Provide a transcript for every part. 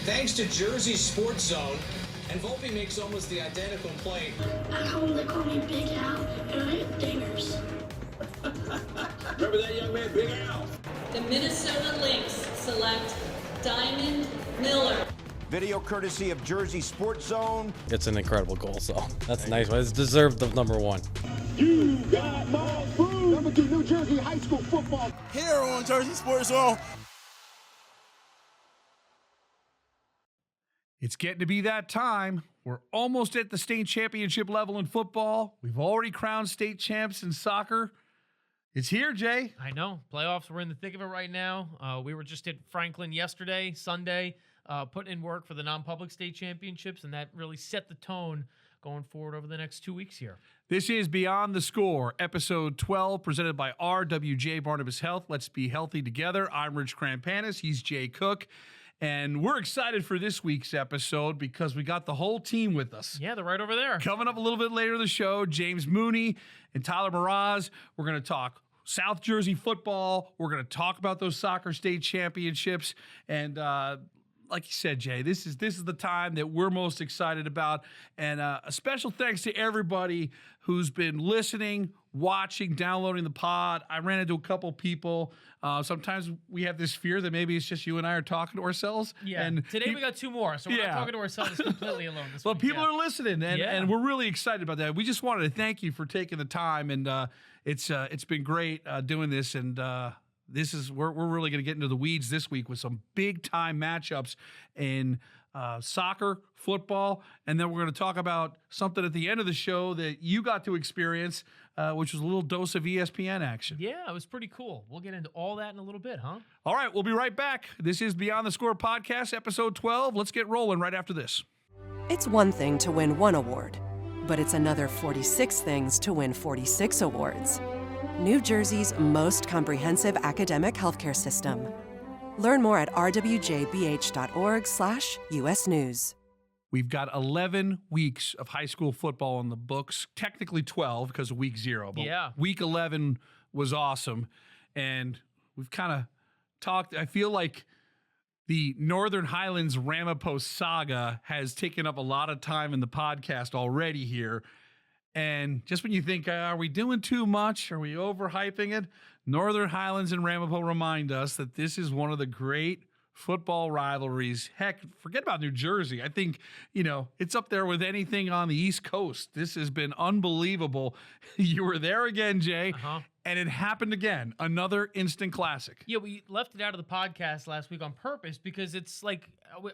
Thanks to Jersey's Sports Zone, and Volpe makes almost the identical play. At home, they call me Big Al, and I hit dingers. Remember that young man, Big Al? The Minnesota Lynx select Diamond Miller. Video courtesy of Jersey Sports Zone. It's an incredible goal, so that's a nice one. It's deserved of number one. You got my food. Number 2 New Jersey high school football. Here on Jersey Sports Zone. It's getting to be that time. We're almost at the state championship level in football. We've already crowned state champs in soccer. It's here, Jay. I know. Playoffs, we're in the thick of it right now. We were just at Franklin yesterday, Sunday, putting in work for the non-public state championships, and that really set the tone going forward over the next 2 weeks here. This is Beyond the Score, episode 12, presented by RWJ Barnabas Health. Let's be healthy together. I'm Rich Krampanis. He's Jay Cook. And we're excited for this week's episode because we got the whole team with us. Yeah, they're right over there. Coming up a little bit later in the show, James Mooney and Tyler Mroz. We're going to talk South Jersey football. We're going to talk about those soccer state championships. And like you said, Jay, this is the time that we're most excited about. And a special thanks to everybody who's been listening, watching, downloading the pod. I ran into a couple people. Sometimes we have this fear that maybe it's just you and I are talking to ourselves. Yeah. And today we got 2 more, so we're not talking to ourselves completely alone this week. People are listening, and we're really excited about that. We just wanted to thank you for taking the time, and it's been great doing this, and we're really going to get into the weeds this week with some big time matchups in soccer, football, and then we're going to talk about something at the end of the show that you got to experience, which was a little dose of ESPN action. Yeah, it was pretty cool. We'll get into all that in a little bit, huh? All right, we'll be right back. This is Beyond the Score podcast, episode 12. Let's get rolling right after this. It's one thing to win one award, but it's another 46 things to win 46 awards. New Jersey's most comprehensive academic healthcare system. Learn more at rwjbh.org/US News. We've got 11 weeks of high school football in the books, technically 12 because of week 0. But week 11 was awesome. And we've kind of talked, I feel like the Northern Highlands Ramapo saga has taken up a lot of time in the podcast already here. And just when you think, are we doing too much? Are we overhyping it? Northern Highlands and Ramapo remind us that this is one of the great football rivalries. Heck, forget about New Jersey. I think, it's up there with anything on the East Coast. This has been unbelievable. You were there again, Jay, and it happened again. Another instant classic. Yeah, we left it out of the podcast last week on purpose because it's like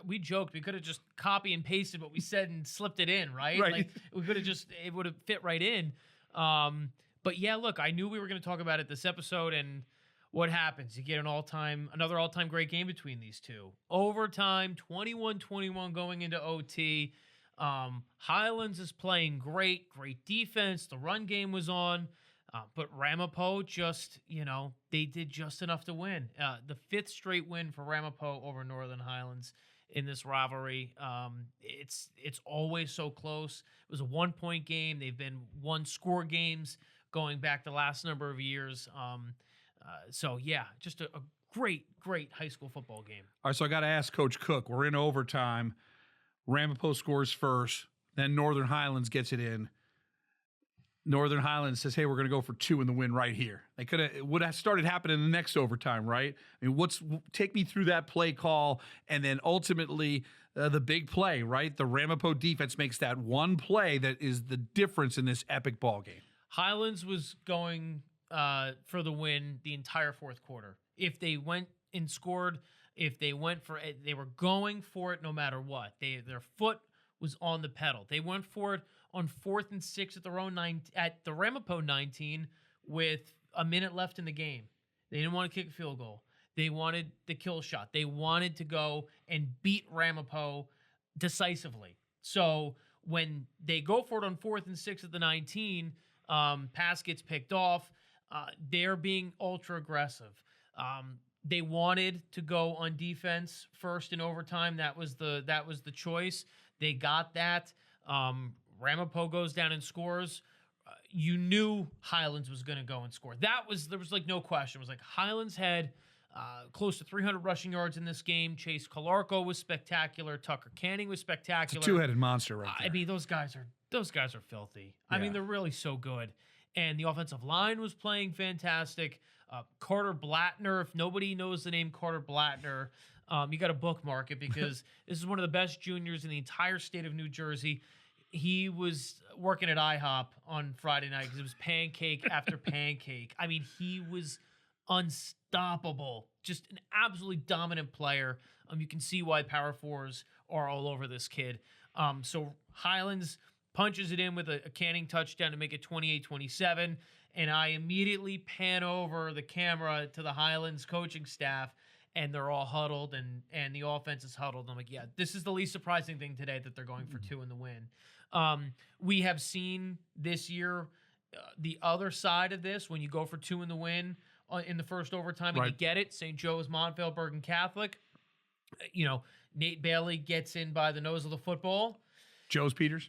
we joked. We could have just copy and pasted what we said and slipped it in, right? Like we could have it would have fit right in. But yeah, look, I knew we were going to talk about it this episode, and what happens? You get another all-time great game between these two. Overtime, 21-21 going into OT. Highlands is playing great defense. The run game was on. But Ramapo just, they did just enough to win. The 5th straight win for Ramapo over Northern Highlands in this rivalry. It's always so close. It was a 1-point game. They've been 1-score games going back the last number of years. So, yeah, just a great high school football game. All right, so I got to ask Coach Cook. We're in overtime. Ramapo scores first. Then Northern Highlands gets it in. Northern Highlands says, hey, we're going to go for 2 in the win right here. It would have started happening in the next overtime, right? I mean, take me through that play call, and then ultimately the big play, right? The Ramapo defense makes that one play that is the difference in this epic ball game. Highlands was going for the win the entire 4th quarter. If they went and scored, if they went for it, they were going for it no matter what. Their foot was on the pedal. They went for it on 4th and 6 at at the Ramapo 19 with a minute left in the game. They didn't want to kick a field goal. They wanted the kill shot. They wanted to go and beat Ramapo decisively. So when they go for it on 4th and 6 at the 19, pass gets picked off. They're being ultra aggressive. They wanted to go on defense first in overtime. That was the choice. They got that. Ramapo goes down and scores. You knew Highlands was going to go and score. There was like no question. It was like Highlands had close to 300 rushing yards in this game. Chase Calarco was spectacular. Tucker Canning was spectacular. It's a two-headed monster right there. I mean, those guys are filthy. I mean, they're really so good. And the offensive line was playing fantastic. Carter Blattner, if nobody knows the name Carter Blattner, you got to bookmark it because this is one of the best juniors in the entire state of New Jersey. He was working at IHOP on Friday night because it was pancake after pancake. I mean, he was unstoppable. Just an absolutely dominant player. You can see why Power Fours are all over this kid. So Highlands punches it in with a Canning touchdown to make it 28-27. And I immediately pan over the camera to the Highlands coaching staff, and they're all huddled, and the offense is huddled. I'm like, yeah, this is the least surprising thing today that they're going for two in the win. We have seen this year the other side of this when you go for two in the win in the first overtime and you get it. St. Joe's, Montvale, Bergen Catholic. Nate Bailey gets in by the nose of the football. Joe's Peters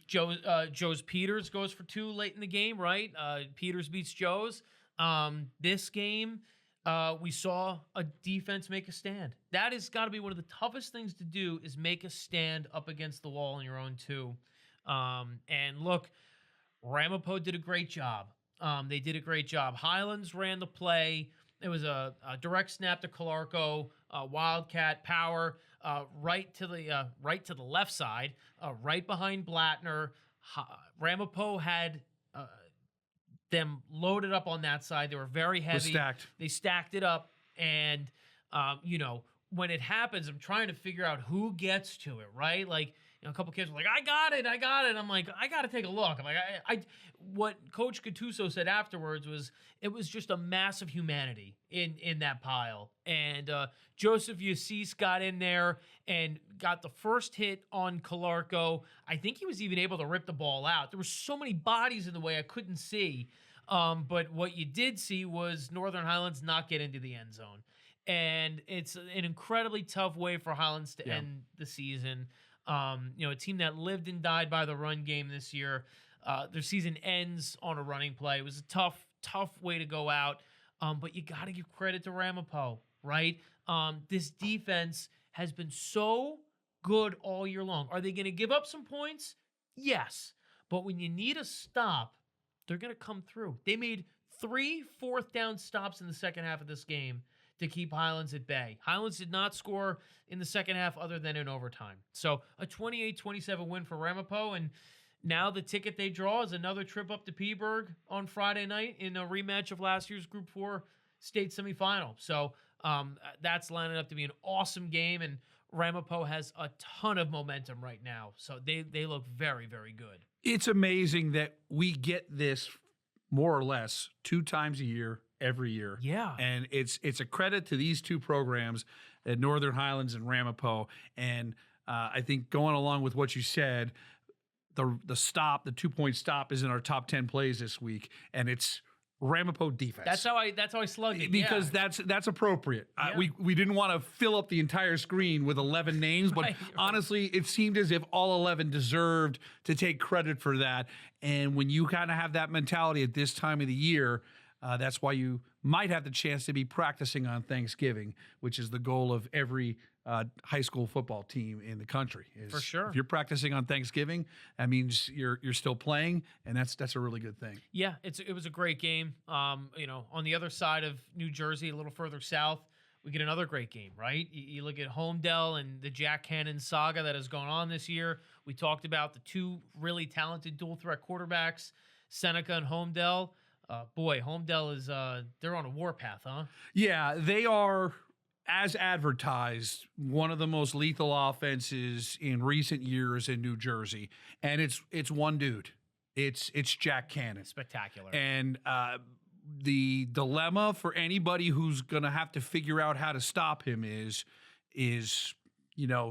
Peters goes for two late in the game, right? Peters beats Joe's. This game, we saw a defense make a stand. That has got to be one of the toughest things to do is make a stand up against the wall in your own two. And look, Ramapo did a great job. They did a great job. Highlands ran the play. It was a direct snap to Calarco, Wildcat power, right to the left side, right behind Blattner. Ramapo had them loaded up on that side. They were very heavy. They stacked it up, and when it happens, I'm trying to figure out who gets to it, right? Like, a couple kids were like, I got it. I'm like, I got to take a look. I'm like, what Coach Gattuso said afterwards was it was just a massive humanity in that pile. And Joseph Yacis got in there and got the first hit on Calarco. I think he was even able to rip the ball out. There were so many bodies in the way I couldn't see. But what you did see was Northern Highlands not get into the end zone. And it's an incredibly tough way for Highlands to end the season. A team that lived and died by the run game this year. Their season ends on a running play. It was a tough way to go out. But you got to give credit to Ramapo, right? This defense has been so good all year long. Are they going to give up some points? Yes. But when you need a stop, they're going to come through. They made 3 fourth down stops in the second half of this game to keep Highlands at bay. Highlands did not score in the second half other than in overtime. So a 28-27 win for Ramapo, and now the ticket they draw is another trip up to Peaburg on Friday night in a rematch of last year's Group 4 state semifinal. So that's lining up to be an awesome game, and Ramapo has a ton of momentum right now. So they look very, very good. It's amazing that we get this more or less 2 times a year, every year. Yeah. And it's a credit to these two programs at Northern Highlands and Ramapo. And I think going along with what you said, the 2-point stop is in our top 10 plays this week, and it's Ramapo defense. That's how I slugged it. Because that's appropriate. Yeah. We didn't want to fill up the entire screen with 11 names, but honestly, it seemed as if all 11 deserved to take credit for that. And when you kind of have that mentality at this time of the year, that's why you might have the chance to be practicing on Thanksgiving, which is the goal of every high school football team in the country. For sure. If you're practicing on Thanksgiving, that means you're still playing, and that's a really good thing. Yeah, it was a great game. On the other side of New Jersey, a little further south, we get another great game, right? You look at Holmdel and the Jack Cannon saga that has gone on this year. We talked about the 2 really talented dual threat quarterbacks, Seneca and Holmdel. Holmdel is they're on a warpath, huh? Yeah, they are, as advertised, one of the most lethal offenses in recent years in New Jersey. And it's one dude. It's Jack Cannon. Spectacular. And the dilemma for anybody who's going to have to figure out how to stop him is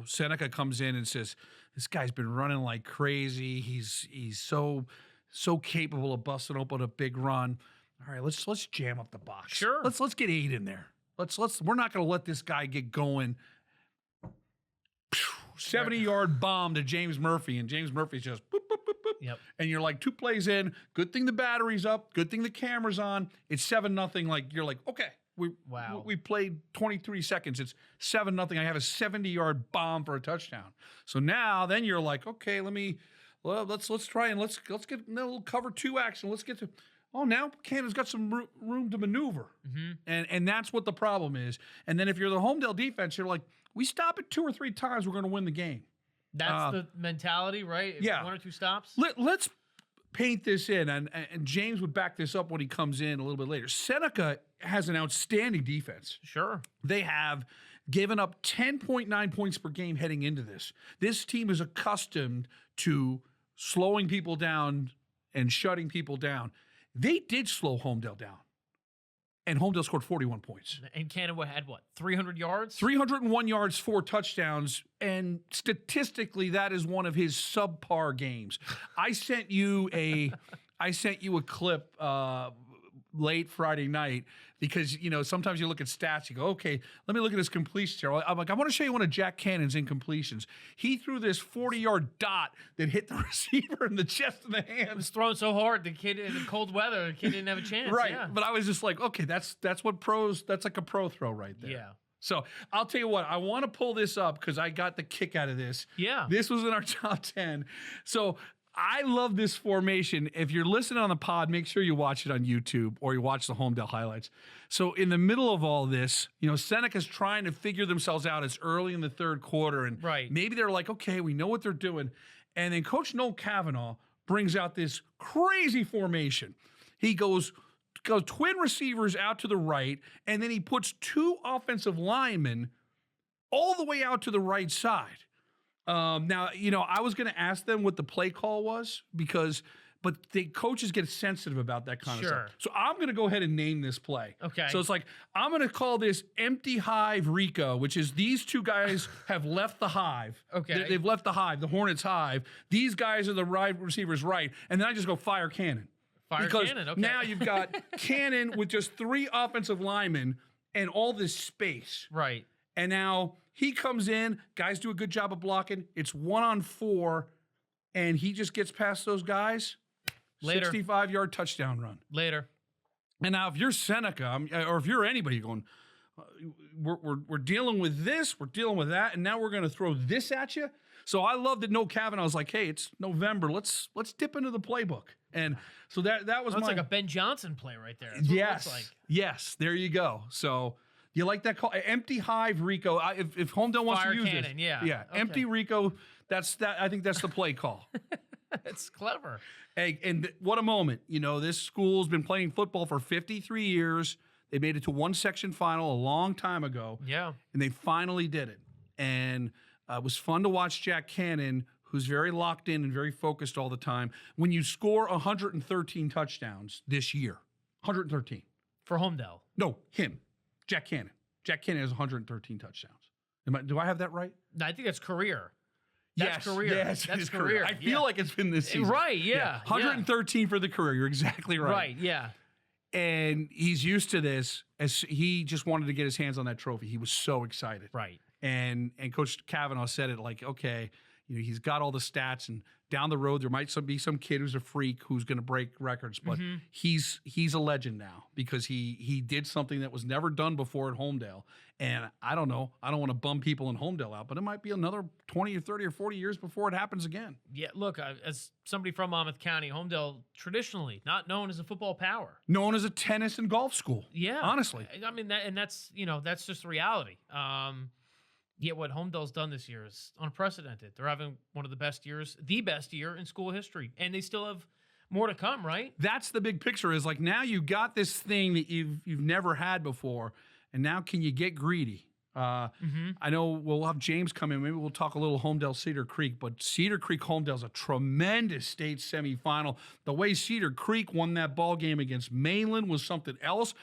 Seneca comes in and says, this guy's been running like crazy. He's so capable of busting open a big run. All right, let's jam up the box. Sure. Let's get 8 in there. We're not going to let this guy get going. 70-yard bomb to James Murphy, and James Murphy's just boop, boop, boop, boop. Yep. And you're like 2 plays in. Good thing the battery's up. Good thing the camera's on. It's 7-0. Like, you're like, okay, We played 23 seconds. It's 7-0. I have a 70-yard bomb for a touchdown. So now, then you're like, okay, let's try and let's get a little cover 2 action. Let's get to. Oh, now Canada's got some room to maneuver, and that's what the problem is. And then if you're the Holmdel defense, you're like, we stop it 2 or 3 times, we're going to win the game. That's the mentality, right? Yeah. 1 or 2 stops. Let's paint this in, and James would back this up when he comes in a little bit later. Seneca has an outstanding defense. Sure. They have given up 10.9 points per game heading into this. This team is accustomed to slowing people down and shutting people down. They did slow Holmdel down, and Holmdel scored 41 points. And Canada had what, 300 yards? 301 yards, 4 touchdowns, and statistically, that is one of his subpar games. I sent you a clip late Friday night because, sometimes you look at stats, you go, okay, let me look at his completions here. I'm like, I want to show you one of Jack Cannon's incompletions. He threw this 40-yard dot that hit the receiver in the chest and the hand. It was thrown so hard, the kid in the cold weather, the kid didn't have a chance. Right, yeah. But I was just like, okay, that's what pros, that's like a pro throw right there. Yeah. So I'll tell you what, I want to pull this up because I got the kick out of this. Yeah. This was in our top 10. So I love this formation. If you're listening on the pod, make sure you watch it on YouTube or you watch the Holmdel highlights. So in the middle of all this, Seneca's trying to figure themselves out. It's early in the third quarter, and maybe they're like, okay, we know what they're doing. And then Coach Noel Cavanaugh brings out this crazy formation. He goes twin receivers out to the right, and then he puts 2 offensive linemen all the way out to the right side. Now, I was going to ask them what the play call was but the coaches get sensitive about that kind of stuff. So I'm going to go ahead and name this play. Okay. So it's like, I'm going to call this Empty Hive Rico, which is these 2 guys have left the hive. Okay. They've left the hive, the Hornets hive. These guys are the right receivers right. And then I just go fire Cannon. Cannon, okay. Now you've got Cannon with just 3 offensive linemen and all this space. Right. And now he comes in, guys do a good job of blocking. It's 1-on-4, and he just gets past those guys. Later. 65-yard touchdown run. Later. And now if you're Seneca, or if you're anybody going, we're dealing with this, we're dealing with that, and now we're going to throw this at you. So I love that Noel Cavanaugh was like, hey, it's November. Let's dip into the playbook. And so that was That's like a Ben Johnson play right there. That's what it looks like. Yes, there you go. So you like that call? Empty Hive Rico. If Holmdel wants Fire to use Cannon, this. yeah. Okay. Empty Rico. I think that's the play call. It's clever. Hey, and what a moment. This school's been playing football for 53 years. They made it to one section final a long time ago. Yeah. And they finally did it. And it was fun to watch Jack Cannon, who's very locked in and very focused all the time. When you score 113 touchdowns this year, 113. For Holmdel. No, him. Jack Cannon. Jack Cannon has 113 touchdowns. Do I have that right? No, I think that's career. That's career. Yes, that's career. I feel like it's been this season. Right, yeah. 113 for the career. You're exactly right. Right, yeah. And he's used to this, as he just wanted to get his hands on that trophy. He was so excited. Right. And Coach Cavanaugh said it like, okay, he's got all the stats, and down the road there might be some kid who's a freak who's going to break records, but he's a legend now because he did something that was never done before at Holmdel. And I don't know, I don't want to bum people in Holmdel out, but it might be another 20 or 30 or 40 years before it happens again. Yeah, look, as somebody from Monmouth County, Holmdel traditionally not known as a football power, known as a tennis and golf school. Yeah, honestly, I mean that's just the reality. Yet what Holmdel's done this year is unprecedented. They're having one of the best years, the best year in school history, and they still have more to come, right? That's the big picture, is like now you got this thing that you've never had before, and now can you get greedy? I know we'll have James come in. Maybe we'll talk a little Holmdel Cedar Creek, but Cedar Creek Holmdel's a tremendous state semifinal. The way Cedar Creek won that ball game against Mainland was something else.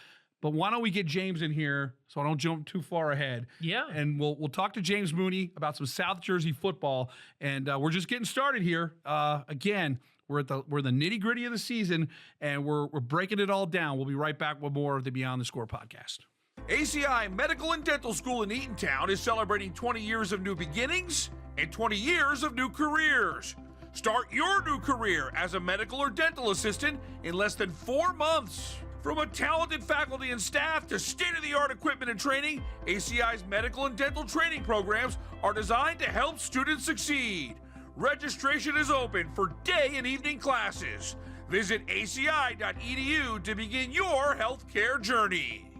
But why don't we get James in here so I don't jump too far ahead? Yeah. And we'll talk to James Mooney about some South Jersey football. And we're just getting started here. Again, we're the nitty-gritty of the season, and we're breaking it all down. We'll be right back with more of the Beyond the Score podcast. ACI Medical and Dental School in Eatontown is celebrating 20 years of new beginnings and 20 years of new careers. Start your new career as a medical or dental assistant in less than 4 months. From a talented faculty and staff to state-of-the-art equipment and training, ACI's medical and dental training programs are designed to help students succeed. Registration is open for day and evening classes. Visit aci.edu to begin your healthcare journey.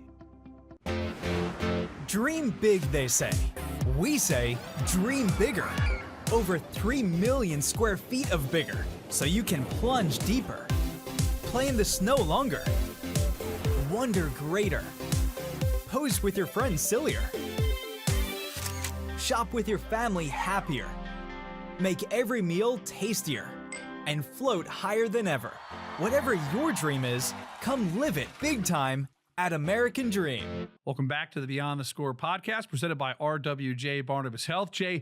Dream big, they say. We say dream bigger. Over 3 million square feet of bigger, so you can plunge deeper. Play in the snow longer. Wonder greater. Pose with your friends sillier. Shop with your family happier. Make every meal tastier. And float higher than ever. Whatever your dream is, come live it big time at American Dream. Welcome back to the Beyond the Score podcast presented by RWJ Barnabas Health. Jay,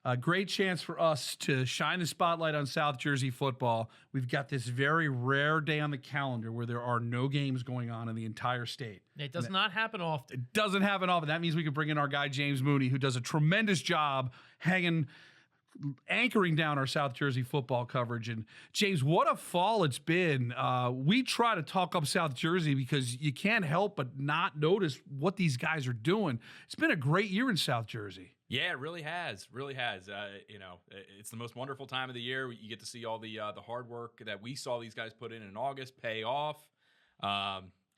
a great chance for us to shine the spotlight on South Jersey football. We've got this very rare day on the calendar where there are no games going on in the entire state. It does not happen often. It doesn't happen often. That means we can bring in our guy, James Mooney, who does a tremendous job anchoring down our South Jersey football coverage. And James, what a fall it's been. We try to talk up South Jersey because you can't help but not notice what these guys are doing. It's been a great year in South Jersey. Yeah, it really has. Really has. It's the most wonderful time of the year. You get to see all the hard work that we saw these guys put in August pay off.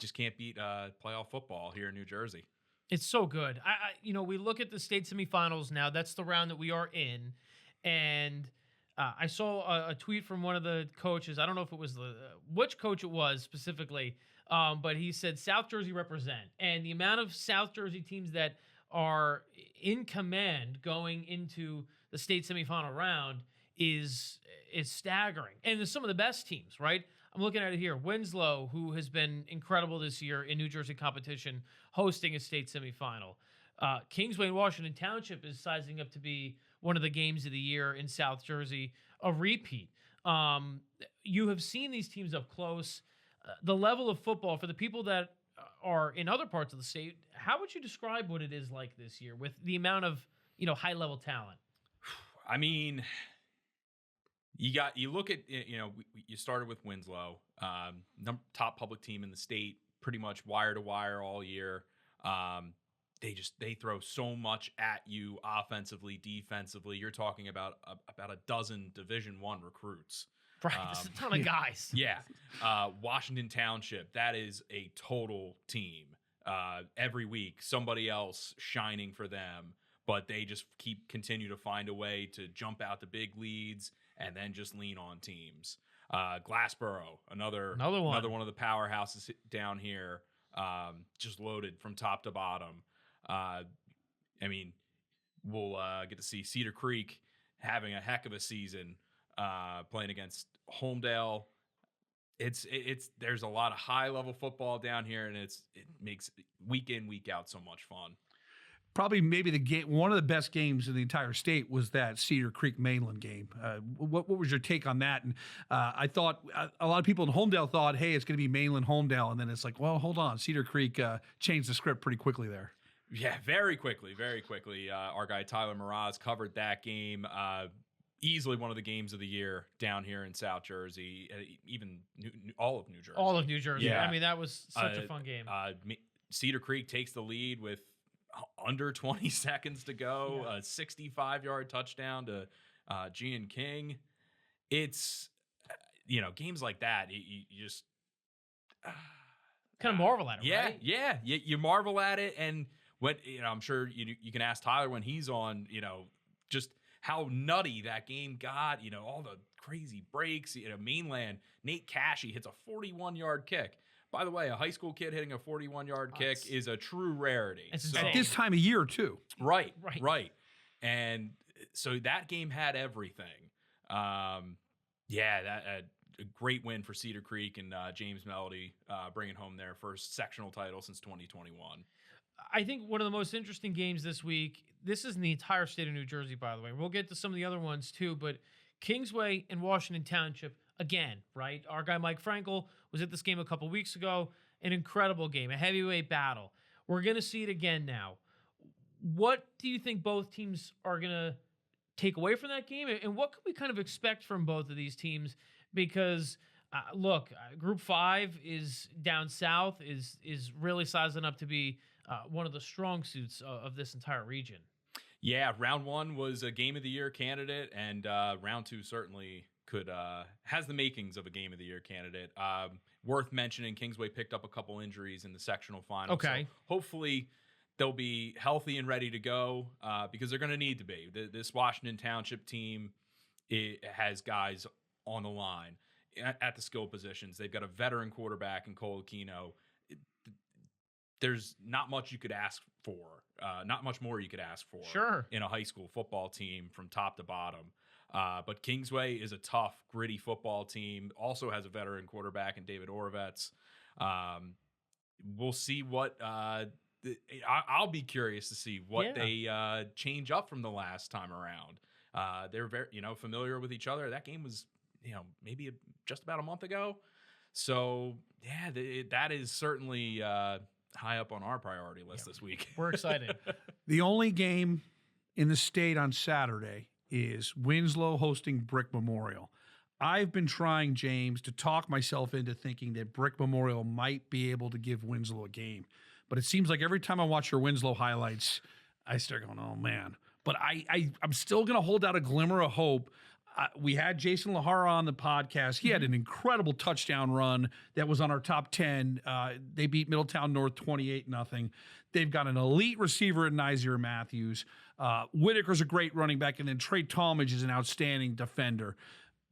Just can't beat playoff football here in New Jersey. It's so good. We look at the state semifinals now. That's the round that we are in. And I saw a tweet from one of the coaches. I don't know if it was which coach it was specifically, but he said South Jersey represent. And the amount of South Jersey teams that are in command going into the state semifinal round is staggering. And there's some of the best teams, right? I'm looking at it here. Winslow, who has been incredible this year in New Jersey competition, hosting a state semifinal. Kingsway and Washington Township is sizing up to be one of the games of the year in South Jersey, a repeat. You have seen these teams up close. The level of football for the people that are in other parts of the state, how would you describe what it is like this year with the amount of high-level talent? I mean, you look at you started with Winslow, top public team in the state, pretty much wire to wire all year. They throw so much at you offensively, defensively. You're talking about a dozen Division I recruits. Right, that's a ton of guys. Yeah. Washington Township, that is a total team. Every week, somebody else shining for them, but they just continue to find a way to jump out to big leads and then just lean on teams. Glassboro, another one of the powerhouses down here, just loaded from top to bottom. We'll get to see Cedar Creek having a heck of a season, playing against Holmdel. There's a lot of high level football down here, and it makes week in, week out so much fun. Probably maybe one of the best games in the entire state was that Cedar Creek Mainland game. What was your take on that? And I thought a lot of people in Holmdel thought, hey, it's going to be Mainland Holmdel. And then it's like, well, hold on. Cedar Creek changed the script pretty quickly there. Yeah, very quickly. Our guy Tyler Mroz covered that game. Easily one of the games of the year down here in South Jersey, even all of New Jersey. All of New Jersey. Yeah. I mean, that was such a fun game. Cedar Creek takes the lead with under 20 seconds to go, a 65-yard touchdown to Gian King. It's, games like that, you just... kind of marvel at it, right? Yeah, you marvel at it, and what I'm sure you can ask Tyler when he's on, just how nutty that game got, all the crazy breaks, mainland. Nate Cashy hits a 41-yard kick. By the way, a high school kid hitting a 41-yard kick is a true rarity. At this time of year, too. Right. And so that game had everything. A great win for Cedar Creek and James Melody bringing home their first sectional title since 2021. I think one of the most interesting games this week, this is in the entire state of New Jersey, by the way. We'll get to some of the other ones too, but Kingsway and Washington Township, again, right? Our guy Mike Frankel was at this game a couple weeks ago. An incredible game, a heavyweight battle. We're going to see it again now. What do you think both teams are going to take away from that game? And what could we kind of expect from both of these teams? Because Look, Group 5 is down south, is really sizing up to be one of the strong suits of this entire region. Yeah, round 1 was a Game of the Year candidate, and round 2 certainly has the makings of a Game of the Year candidate. Worth mentioning, Kingsway picked up a couple injuries in the sectional final. Okay. So hopefully they'll be healthy and ready to go because they're going to need to be. This Washington Township team has guys on the line at the skill positions. They've got a veteran quarterback in Cole Aquino. There's not much you could ask for, not much more you could ask for in a high school football team from top to bottom. But Kingsway is a tough, gritty football team, also has a veteran quarterback in David Orovets. We'll see what I'll be curious to see what they change up from the last time around. They're very, familiar with each other. That game was, maybe just about a month ago. So yeah, that is certainly high up on our priority list this week. We're excited. The only game in the state on Saturday is Winslow hosting Brick Memorial. I've been trying, James, to talk myself into thinking that Brick Memorial might be able to give Winslow a game. But it seems like every time I watch your Winslow highlights, I start going, oh, man. But I'm still going to hold out a glimmer of hope. We had Jason Lahara on the podcast. He had an incredible touchdown run that was on our top 10. They beat Middletown North 28-0. They've got an elite receiver in Nizier Matthews. Whitaker's a great running back, and then Trey Talmadge is an outstanding defender.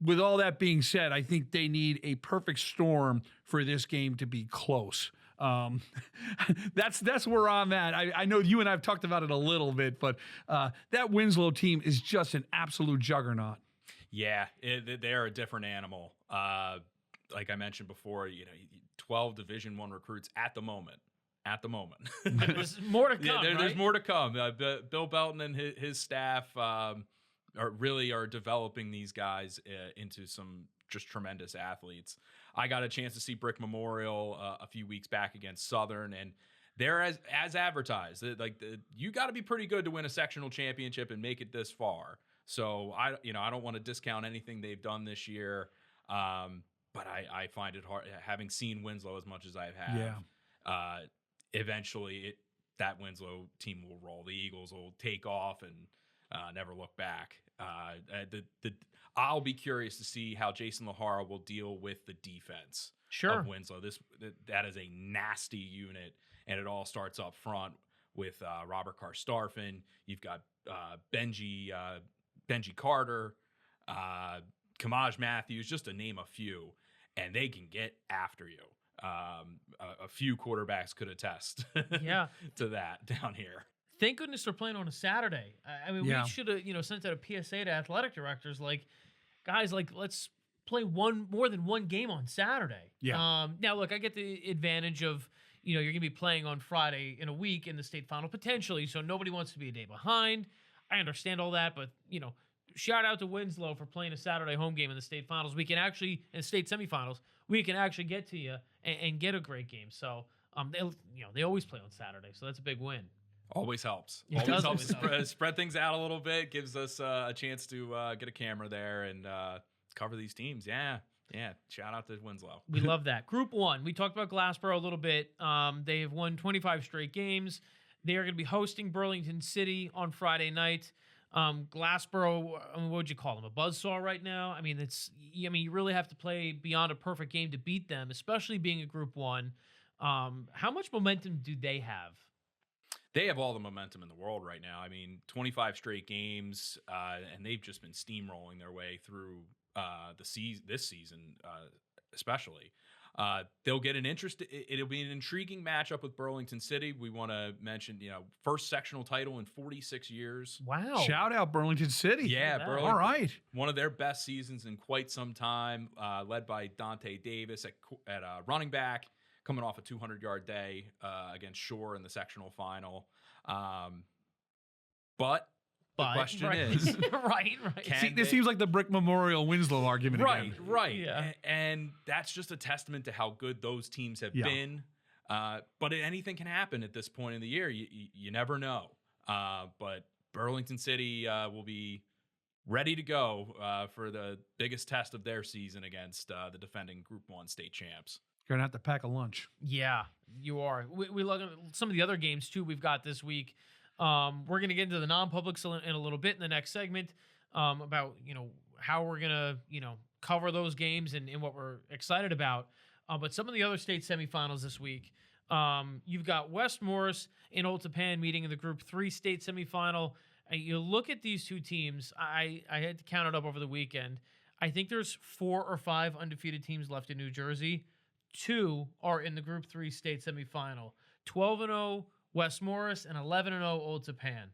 With all that being said, I think they need a perfect storm for this game to be close. That's where I'm at. I know you and I have talked about it a little bit, but that Winslow team is just an absolute juggernaut. Yeah, they're a different animal. Like I mentioned before, 12 Division I recruits at the moment. There's more to come. There's more to come. Bill Belton and his staff are developing these guys into some just tremendous athletes. I got a chance to see Brick Memorial a few weeks back against Southern, and they're as advertised. You got to be pretty good to win a sectional championship and make it this far. So I don't want to discount anything they've done this year, but I find it hard, having seen Winslow as much as I have. Eventually, that Winslow team will roll. The Eagles will take off and never look back. I'll be curious to see how Jason Lahara will deal with the defense of Winslow. That is a nasty unit, and it all starts up front with Robert Karstarfin. You've got Benji Carter, Kamaj Matthews, just to name a few, and they can get after you. A few quarterbacks could attest to that down here. Thank goodness they're playing on a Saturday. I mean, we should have, sent out a PSA to athletic directors, guys, let's play more than one game on Saturday. Yeah. Now, look, I get the advantage of, you're going to be playing on Friday in a week in the state final potentially, so nobody wants to be a day behind. I understand all that, but, shout out to Winslow for playing a Saturday home game in the state finals. We can actually, in the state semifinals, we can actually get to you and get a great game. So, they always play on Saturday, so that's a big win. Always helps. It Always does helps spread things out a little bit. Gives us a chance to get a camera there and cover these teams. Yeah. Shout out to Winslow. We love that. Group 1. We talked about Glassboro a little bit. They have won 25 straight games. They are going to be hosting Burlington City on Friday night. Glassboro, what would you call them? A buzzsaw right now? I mean, you really have to play beyond a perfect game to beat them, especially being a Group 1. How much momentum do they have? They have all the momentum in the world right now. I mean, 25 straight games, and they've just been steamrolling their way through this season, especially. They'll get it'll be an intriguing matchup with Burlington City. We want to mention, first sectional title in 46 years. Wow. Shout out Burlington City. Yeah, Burlington. All right. One of their best seasons in quite some time, led by Dante Davis at running back, coming off a 200-yard day against Shore in the sectional final. But the question is... right. See, this seems like the Brick Memorial Winslow argument again. Right. Yeah. And that's just a testament to how good those teams have been. But anything can happen at this point in the year. You never know. But Burlington City will be ready to go for the biggest test of their season against the defending Group 1 state champs. You're going to have to pack a lunch. Yeah, you are. We look at some of the other games, too, we've got this week. We're going to get into the non-publics in a little bit in the next segment about, how we're going to, cover those games and what we're excited about. But some of the other state semifinals this week, you've got West Morris and Old Tappan meeting in the Group 3 state semifinal. You look at these two teams, I had to count it up over the weekend. I think there's 4 or 5 undefeated teams left in New Jersey. 2 are in the Group 3 state semifinal. 12-0 West Morris and 11-0 Old Tappan.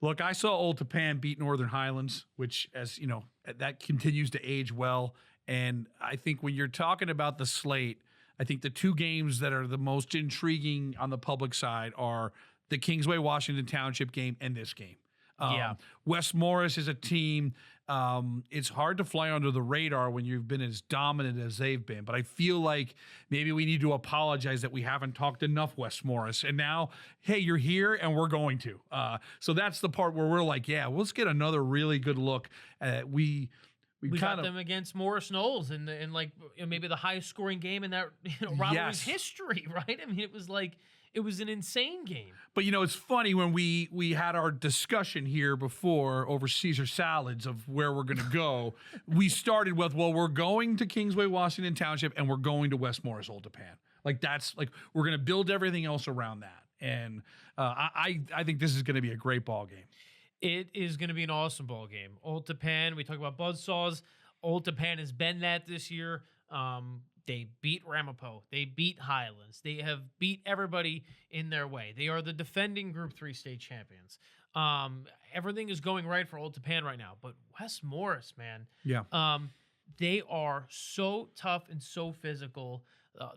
Look, I saw Old Tappan beat Northern Highlands, which, as you know, that continues to age well. And I think when you're talking about the slate, I think the 2 games that are the most intriguing on the public side are the Kingsway Washington Township game and this game. West Morris is a team. It's hard to fly under the radar when you've been as dominant as they've been. But I feel like maybe we need to apologize that we haven't talked enough West Morris. And now, hey, you're here and we're going to. So that's the part where we're like, yeah, let's get another really good look. We got them against Morris Knowles in maybe the highest scoring game in that rivalry's history, right? I mean, it was an insane game. But, it's funny when we had our discussion here before over Caesar salads of where we're going to go. We started with, we're going to Kingsway, Washington Township, and we're going to West Morris, Old Tappan. We're going to build everything else around that. And I think this is going to be a great ball game. It is going to be an awesome ball game. Old Tappan, we talk about buzzsaws. Old Tappan has been that this year. They beat Ramapo. They beat Highlands. They have beat everybody in their way. They are the defending Group 3 state champions. Everything is going right for Old Tappan right now. But West Morris, man. Yeah. They are so tough and so physical.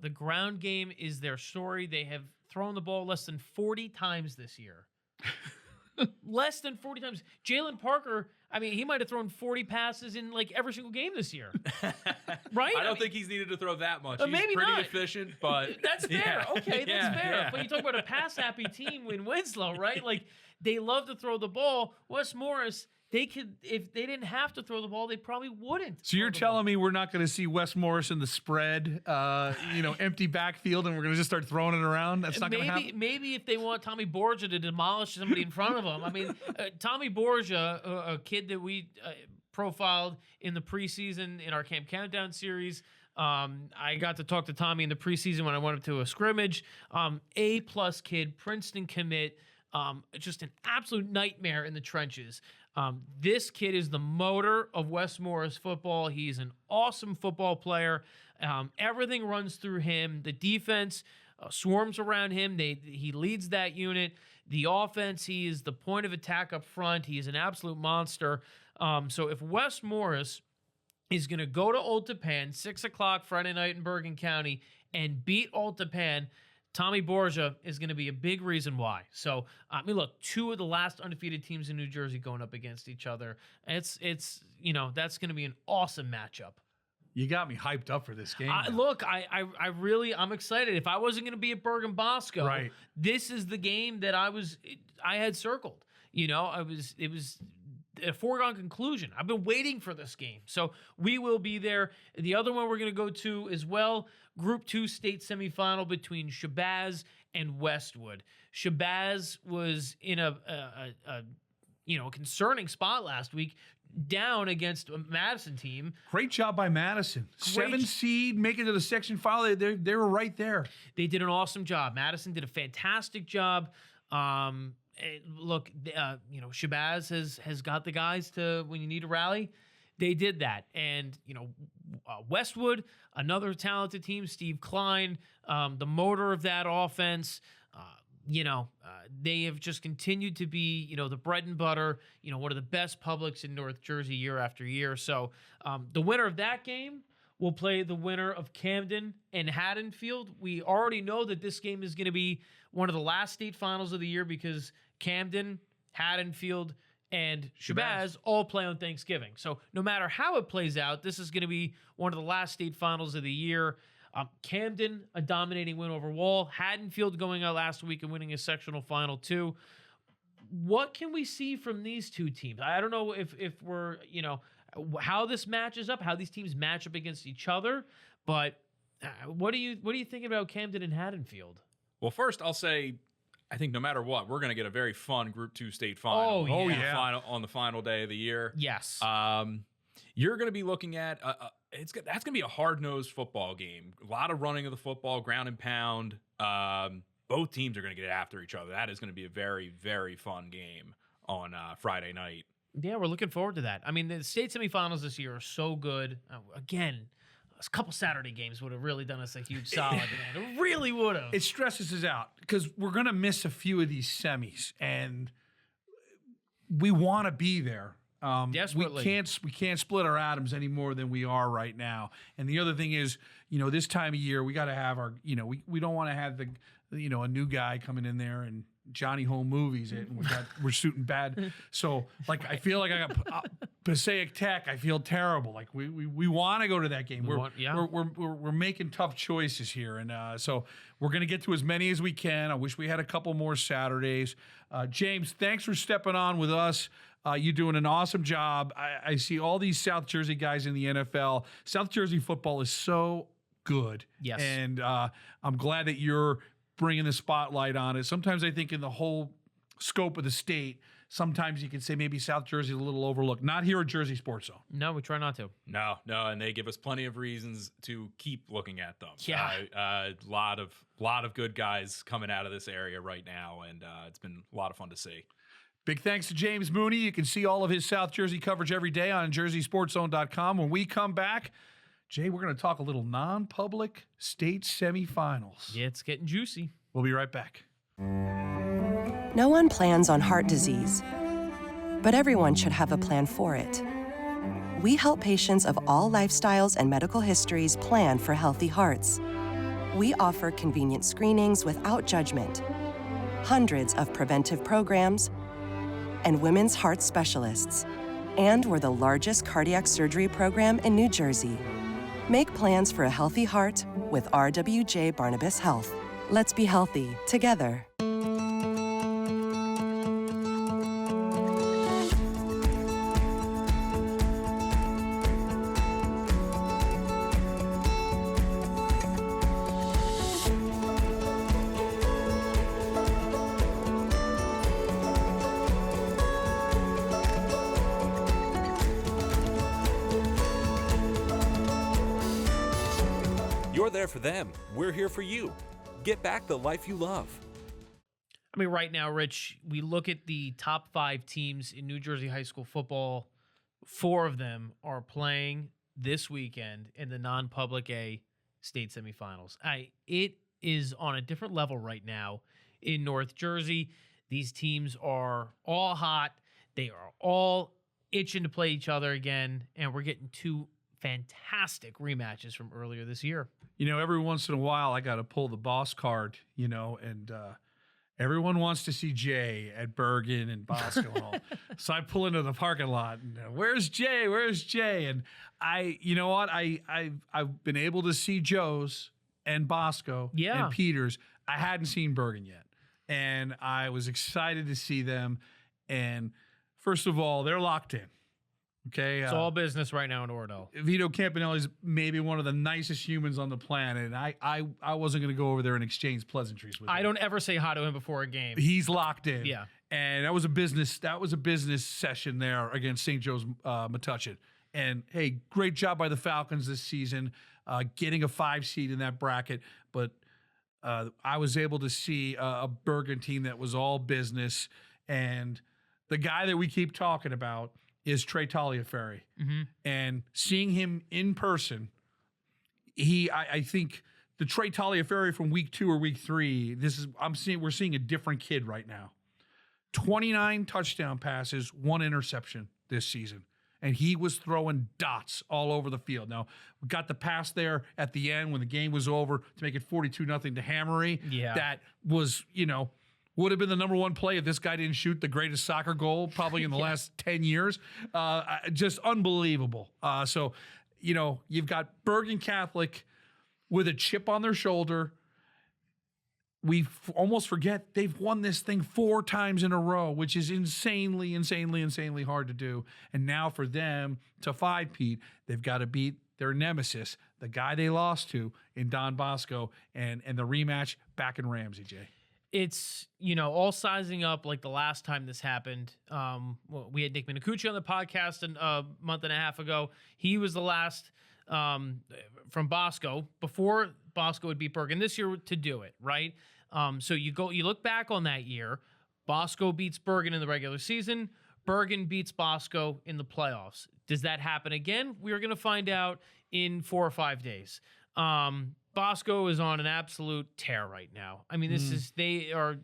The ground game is their story. They have thrown the ball less than 40 times this year. Less than 40 times. Jalen Parker, he might have thrown 40 passes in every single game this year. Right? I don't think he's needed to throw that much. He's maybe pretty not. Efficient, but that's fair. Okay, that's fair. Yeah. But you talk about a pass-happy team in Winslow, right? They love to throw the ball. West Morris, they could, if they didn't have to throw the ball, they probably wouldn't. So you're telling me we're not going to see West Morris in the spread, empty backfield, and we're going to just start throwing it around? That's not going to happen? Maybe if they want Tommy Borgia to demolish somebody in front of them. Tommy Borgia, a kid that we profiled in the preseason in our Camp Countdown series. I got to talk to Tommy in the preseason when I went up to a scrimmage. A-plus kid, Princeton commit, just an absolute nightmare in the trenches. This kid is the motor of West Morris football. He's an awesome football player. Everything runs through him. The defense swarms around him. He leads that unit. The offense, he is the point of attack up front. He is an absolute monster. So if West Morris is going to go to Old Tappan, 6 o'clock Friday night in Bergen County, and beat Old Tappan, Tommy Borgia is going to be a big reason why. So, look, 2 of the last undefeated teams in New Jersey going up against each other. It's that's going to be an awesome matchup. You got me hyped up for this game. Look, I'm excited. If I wasn't going to be at Bergen Bosco, right, this is the game that I had circled. It was a foregone conclusion. I've been waiting for this game. So we will be there. The other one we're going to go to as well, Group 2 state semifinal between Shabazz and Westwood. Shabazz was in a concerning spot last week, down against a Madison team. Great job by Madison. 7 seed, make it to the section final. They were right there. They did an awesome job. Madison did a fantastic job. Look, Shabazz has got the guys to, when you need to rally, they did that. And, Westwood, another talented team, Steve Klein, the motor of that offense, they have just continued to be, the bread and butter, one of the best publics in North Jersey year after year. So the winner of that game will play the winner of Camden and Haddonfield. We already know that this game is going to be one of the last state finals of the year because Camden, Haddonfield, and Shabazz all play on Thanksgiving. So no matter how it plays out, this is going to be one of the last state finals of the year. Camden, a dominating win over Wall. Haddonfield going out last week and winning a sectional final too. what can we see from these two teams? I don't know if we're, how this matches up, how these teams match up against each other, but what do you think about Camden and Haddonfield? Well, first I'll say, I think no matter what, we're going to get a very fun Group 2 state final. Oh, yeah. On the final day of the year. Yes. You're going to be looking at that's going to be a hard-nosed football game. A lot of running of the football, ground and pound. Both teams are going to get after each other. That is going to be a very, very fun game on Friday night. Yeah, we're looking forward to that. I mean, the state semifinals this year are so good. Again, a couple Saturday games would have really done us a huge solid, man. It really would have. It stresses us out because we're going to miss a few of these semis, and we want to be there. Desperately. We can't split our atoms any more than we are right now. And the other thing is, this time of year we got to have our, we don't want to have a new guy coming in there and Johnny Home movies it, and we're shooting bad. So I feel like I got Passaic Tech. I feel terrible. Like we want to go to that game. We're making tough choices here, and so we're gonna get to as many as we can. I wish we had a couple more Saturdays. James, thanks for stepping on with us. You're doing an awesome job. I see all these South Jersey guys in the NFL. South Jersey football is so good. Yes, and I'm glad that you're bringing the spotlight on it. Sometimes I think in the whole scope of the state, sometimes you can say maybe South Jersey is a little overlooked. Not here at Jersey Sports Zone. No, we try not to. No, and they give us plenty of reasons to keep looking at them. Yeah, a lot of good guys coming out of this area right now, and it's been a lot of fun to see. Big thanks to James Mooney. You can see all of his South Jersey coverage every day on JerseySportsZone.com. When we come back, Jay, we're going to talk a little non-public state semifinals. Yeah, it's getting juicy. We'll be right back. No one plans on heart disease, but everyone should have a plan for it. We help patients of all lifestyles and medical histories plan for healthy hearts. We offer convenient screenings without judgment, hundreds of preventive programs, and women's heart specialists. And we're the largest cardiac surgery program in New Jersey. Make plans for a healthy heart with RWJ Barnabas Health. Let's be healthy together. You're there for them. We're here for you. Get back the life you love. I mean, right now, Rich, we look at the top 5 teams in New Jersey high school football. 4 of them are playing this weekend in the non-public A state semifinals. It is on a different level right now in North Jersey. These teams are all hot. They are all itching to play each other again, and we're getting 2 fantastic rematches from earlier this year. Every once in a while, I got to pull the boss card, and everyone wants to see Jay at Bergen and Bosco and all. So I pull into the parking lot and where's Jay? Where's Jay? And I've been able to see Joe's and Bosco and Peters. I hadn't seen Bergen yet. And I was excited to see them. And first of all, they're locked in. Okay, it's all business right now in Ordell. Vito Campanelli is maybe one of the nicest humans on the planet, and I wasn't going to go over there and exchange pleasantries with him. I don't ever say hi to him before a game. He's locked in. Yeah, and that was a business session there against St. Joe's Metuchen. And hey, great job by the Falcons this season, getting a 5 seed in that bracket. But I was able to see a Bergen team that was all business, and the guy that we keep talking about is Trey Taliaferri. Mm-hmm. And seeing him in person, I think the Trey Taliaferri from week 2 or week 3, we're seeing a different kid right now. 29 touchdown passes, 1 interception this season. And he was throwing dots all over the field. Now, we got the pass there at the end when the game was over to make it 42-0 to Hammery. Yeah. That was, would have been the number 1 play if this guy didn't shoot the greatest soccer goal probably in the last 10 years. Just unbelievable. So, you've got Bergen Catholic with a chip on their shoulder. we almost forget they've won this thing 4 times in a row, which is insanely hard to do. And now for them to fight, Pete, they've got to beat their nemesis, the guy they lost to in Don Bosco, and the rematch back in Ramsey, Jay. It's, all sizing up like the last time this happened. We had Nick Minicucci on the podcast a month and a half ago. He was the last from Bosco, before Bosco would beat Bergen this year, to do it, right? So you look back on that year. Bosco beats Bergen in the regular season. Bergen beats Bosco in the playoffs. Does that happen again? We are going to find out in 4 or 5 days. Bosco is on an absolute tear right now. I mean, they are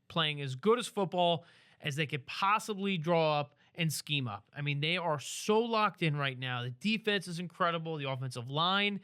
playing as good as football as they could possibly draw up and scheme up. I mean, they are so locked in right now. The defense is incredible. The offensive line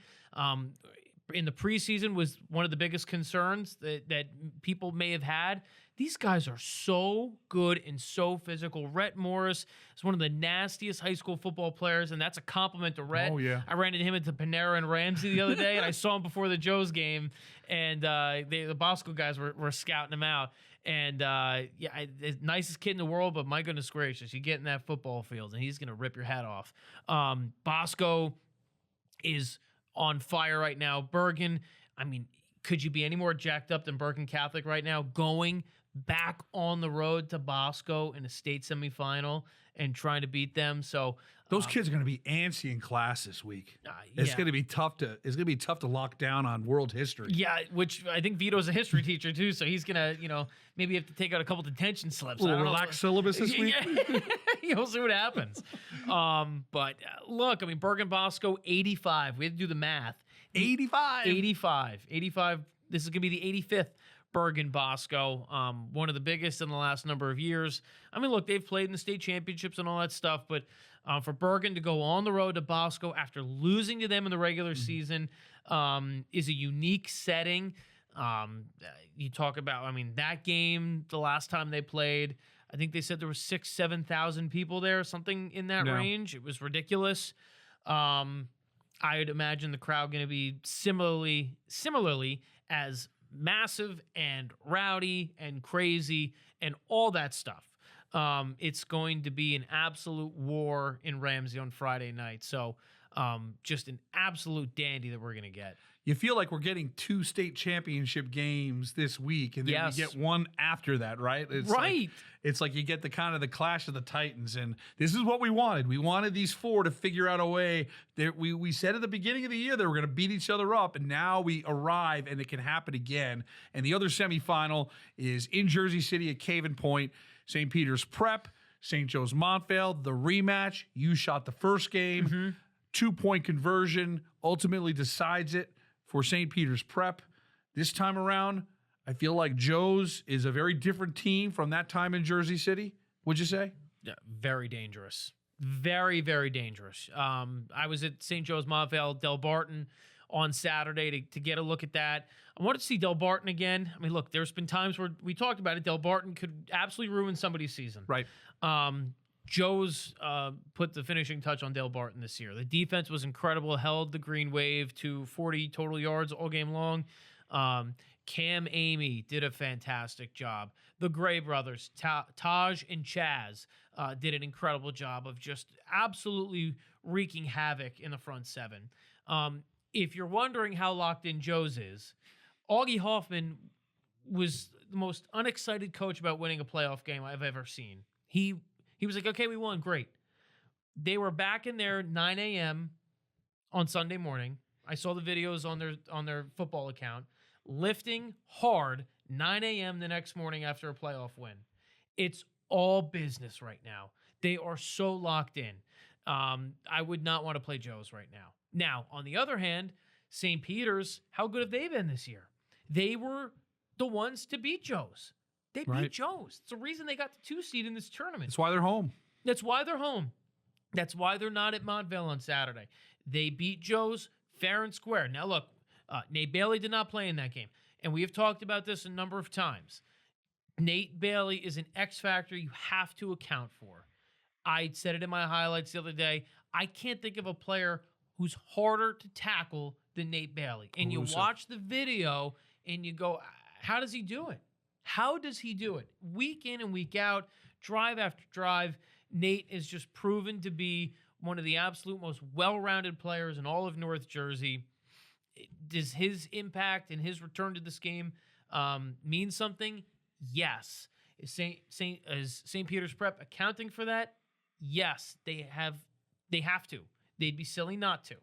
in the preseason was one of the biggest concerns that people may have had. These guys are so good and so physical. Rhett Morris is one of the nastiest high school football players, and that's a compliment to Rhett. Oh, yeah. I ran into him at the Panera and Ramsey the other day, and I saw him before the Joes game, and the Bosco guys were scouting him out. And, the nicest kid in the world, but my goodness gracious, you get in that football field, and he's going to rip your head off. Bosco is on fire right now. Bergen, I mean, could you be any more jacked up than Bergen Catholic right now, going back on the road to Bosco in a state semifinal and trying to beat them? So those kids are going to be antsy in class this week. It's going to be tough to lock down on world history. Yeah, which I think Vito's a history teacher too, so he's going to, maybe have to take out a couple detention slips. A little relaxed syllabus this week. You'll see what happens. But look, I mean, Bergen Bosco 85. We had to do the math. 85. This is going to be the 85th Bergen Bosco, one of the biggest in the last number of years. I mean, look, they've played in the state championships and all that stuff, but for Bergen to go on the road to Bosco after losing to them in the regular season is a unique setting. You talk about, I mean, that game, the last time they played, I think they said there were 7,000 people there, something in that range. It was ridiculous. I would imagine the crowd going to be similarly as massive and rowdy and crazy and all that stuff. It's going to be an absolute war in Ramsey on Friday night. So just an absolute dandy that we're going to get. You feel like we're getting 2 state championship games this week, and then we get one after that, right? It's like you get the kind of the clash of the Titans, and this is what we wanted. We wanted these 4 to figure out a way. We said at the beginning of the year they were going to beat each other up, and now we arrive, and it can happen again. And the other semifinal is in Jersey City at Caven Point, St. Peter's Prep, St. Joe's Montvale, the rematch. You shot the first game, 2-point conversion ultimately decides it for St. Peter's Prep. This time around, I feel like Joe's is a very different team from that time in Jersey City. Would you say? Yeah, very dangerous. Very, very dangerous. I was at St. Joe's Montvale, Del Barton on Saturday to get a look at that. I wanted to see Del Barton again. I mean, look, there's been times where we talked about it. Del Barton could absolutely ruin somebody's season. Right. Joe's put the finishing touch on Del Barton this year. The defense was incredible, held the Green Wave to 40 total yards all game long. Cam Amy did a fantastic job. The Gray brothers, Taj and Chaz, did an incredible job of just absolutely wreaking havoc in the front 7. If you're wondering how locked in Joe's is, Augie Hoffman was the most unexcited coach about winning a playoff game I've ever seen. He was like, okay, we won, great. They were back in there 9 a.m. on Sunday morning. I saw the videos on their football account, lifting hard 9 a.m. the next morning after a playoff win. It's all business right now. They are so locked in. I would not want to play Joe's right now. Now, on the other hand, St. Peter's, how good have they been this year? They were the ones to beat Joe's. They beat Joe's. It's the reason they got the 2 seed in this tournament. That's why they're home. That's why they're home. That's why they're not at Montvale on Saturday. They beat Joe's fair and square. Now, look, Nate Bailey did not play in that game, and we have talked about this a number of times. Nate Bailey is an X factor you have to account for. I said it in my highlights the other day. I can't think of a player who's harder to tackle than Nate Bailey. And you watch the video, and you go, How does he do it? How does he do it? Week in and week out, drive after drive, Nate is just proven to be one of the absolute most well-rounded players in all of North Jersey. Does his impact and his return to this game mean something? Yes. Is St. Peter's Prep accounting for that? Yes, they have to. They'd be silly not to.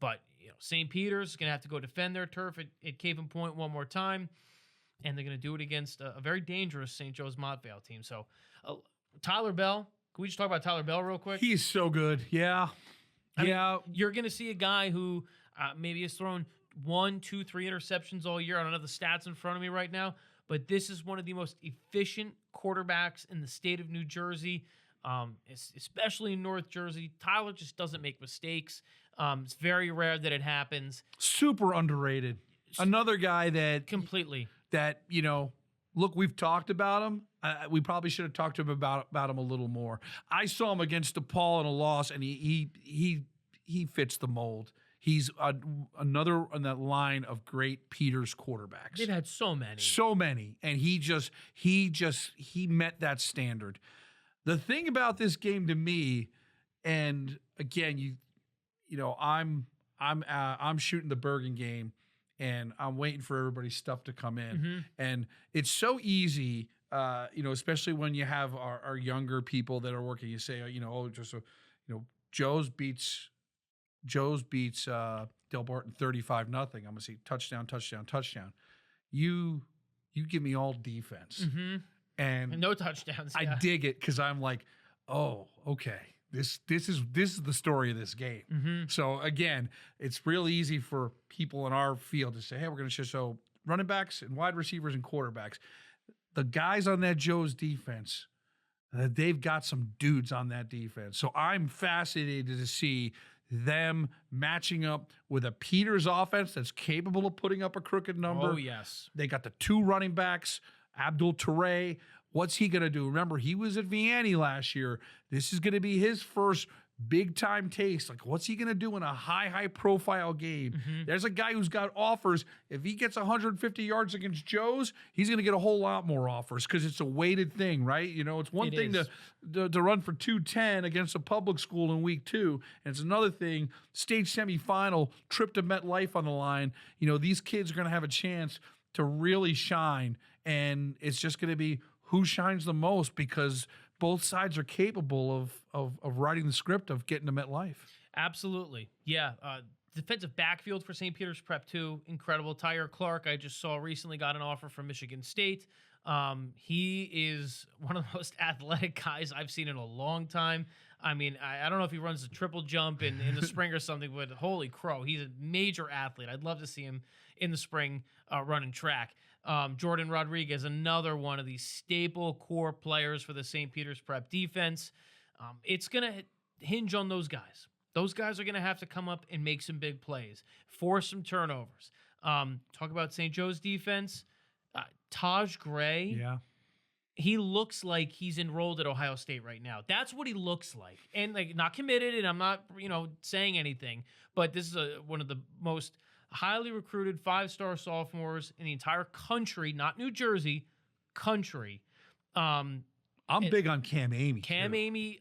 But St. Peter's is going to have to go defend their turf at Caven Point one more time, and they're going to do it against a very dangerous St. Joe's Montvale team. So, Tyler Bell, can we just talk about Tyler Bell real quick? He's so good. Yeah. I mean, you're going to see a guy who maybe has thrown 1, 2, 3 interceptions all year. I don't have the stats in front of me right now, but this is one of the most efficient quarterbacks in the state of New Jersey, especially in North Jersey. Tyler just doesn't make mistakes. It's very rare that it happens. Super underrated. Another guy that completely look, we've talked about him. We probably should have talked to him about him a little more. I saw him against DePaul in a loss, and he fits the mold. He's another on that line of great Peters quarterbacks. They've had so many, and he met that standard. The thing about this game to me, and again, I'm shooting the Bergen game, and I'm waiting for everybody's stuff to come in, and it's so easy. Especially when you have our younger people that are working, you say, Joe's beats Del Barton 35-0. I'm gonna see touchdown. You give me all defense, and no touchdowns. I dig it because I'm like, oh, okay. This is the story of this game. So again, it's real easy for people in our field to say, hey, we're going to show running backs and wide receivers and quarterbacks. The guys on that Joe's defense, they've got some dudes on that defense. So I'm fascinated to see them matching up with a Peters offense that's capable of putting up a crooked number. Oh, yes. They got the 2 running backs, Abdul Toure. What's he going to do? Remember, he was at Vianney last year. This is going to be his first big-time taste. Like, what's he going to do in a high-profile game? There's a guy who's got offers. If he gets 150 yards against Joe's, he's going to get a whole lot more offers because it's a weighted thing, right? It's one thing to run for 210 against a public school in week 2, and it's another thing, state semifinal, trip to MetLife on the line. These kids are going to have a chance to really shine, and it's just going to be who shines the most because both sides are capable of writing the script of getting to MetLife. Absolutely. Yeah. Defensive backfield for St. Peter's Prep, too. Incredible. Tyre Clark, I just saw recently got an offer from Michigan State. He is one of the most athletic guys I've seen in a long time. I mean, I don't know if he runs a triple jump in the spring or something, but holy crow, he's a major athlete. I'd love to see him in the spring running track. Jordan Rodriguez, another one of these staple core players for the St. Peter's Prep defense. It's going to hinge on those guys. Those guys are going to have to come up and make some big plays, force some turnovers. Talk about St. Joe's defense. Taj Gray. Yeah. He looks like he's enrolled at Ohio State right now. That's what he looks like. And not committed, and I'm not, saying anything, but this is one of the most highly recruited 5-star sophomores in the entire country, not New Jersey, country. I'm big on Cam Amy. Cam Amy,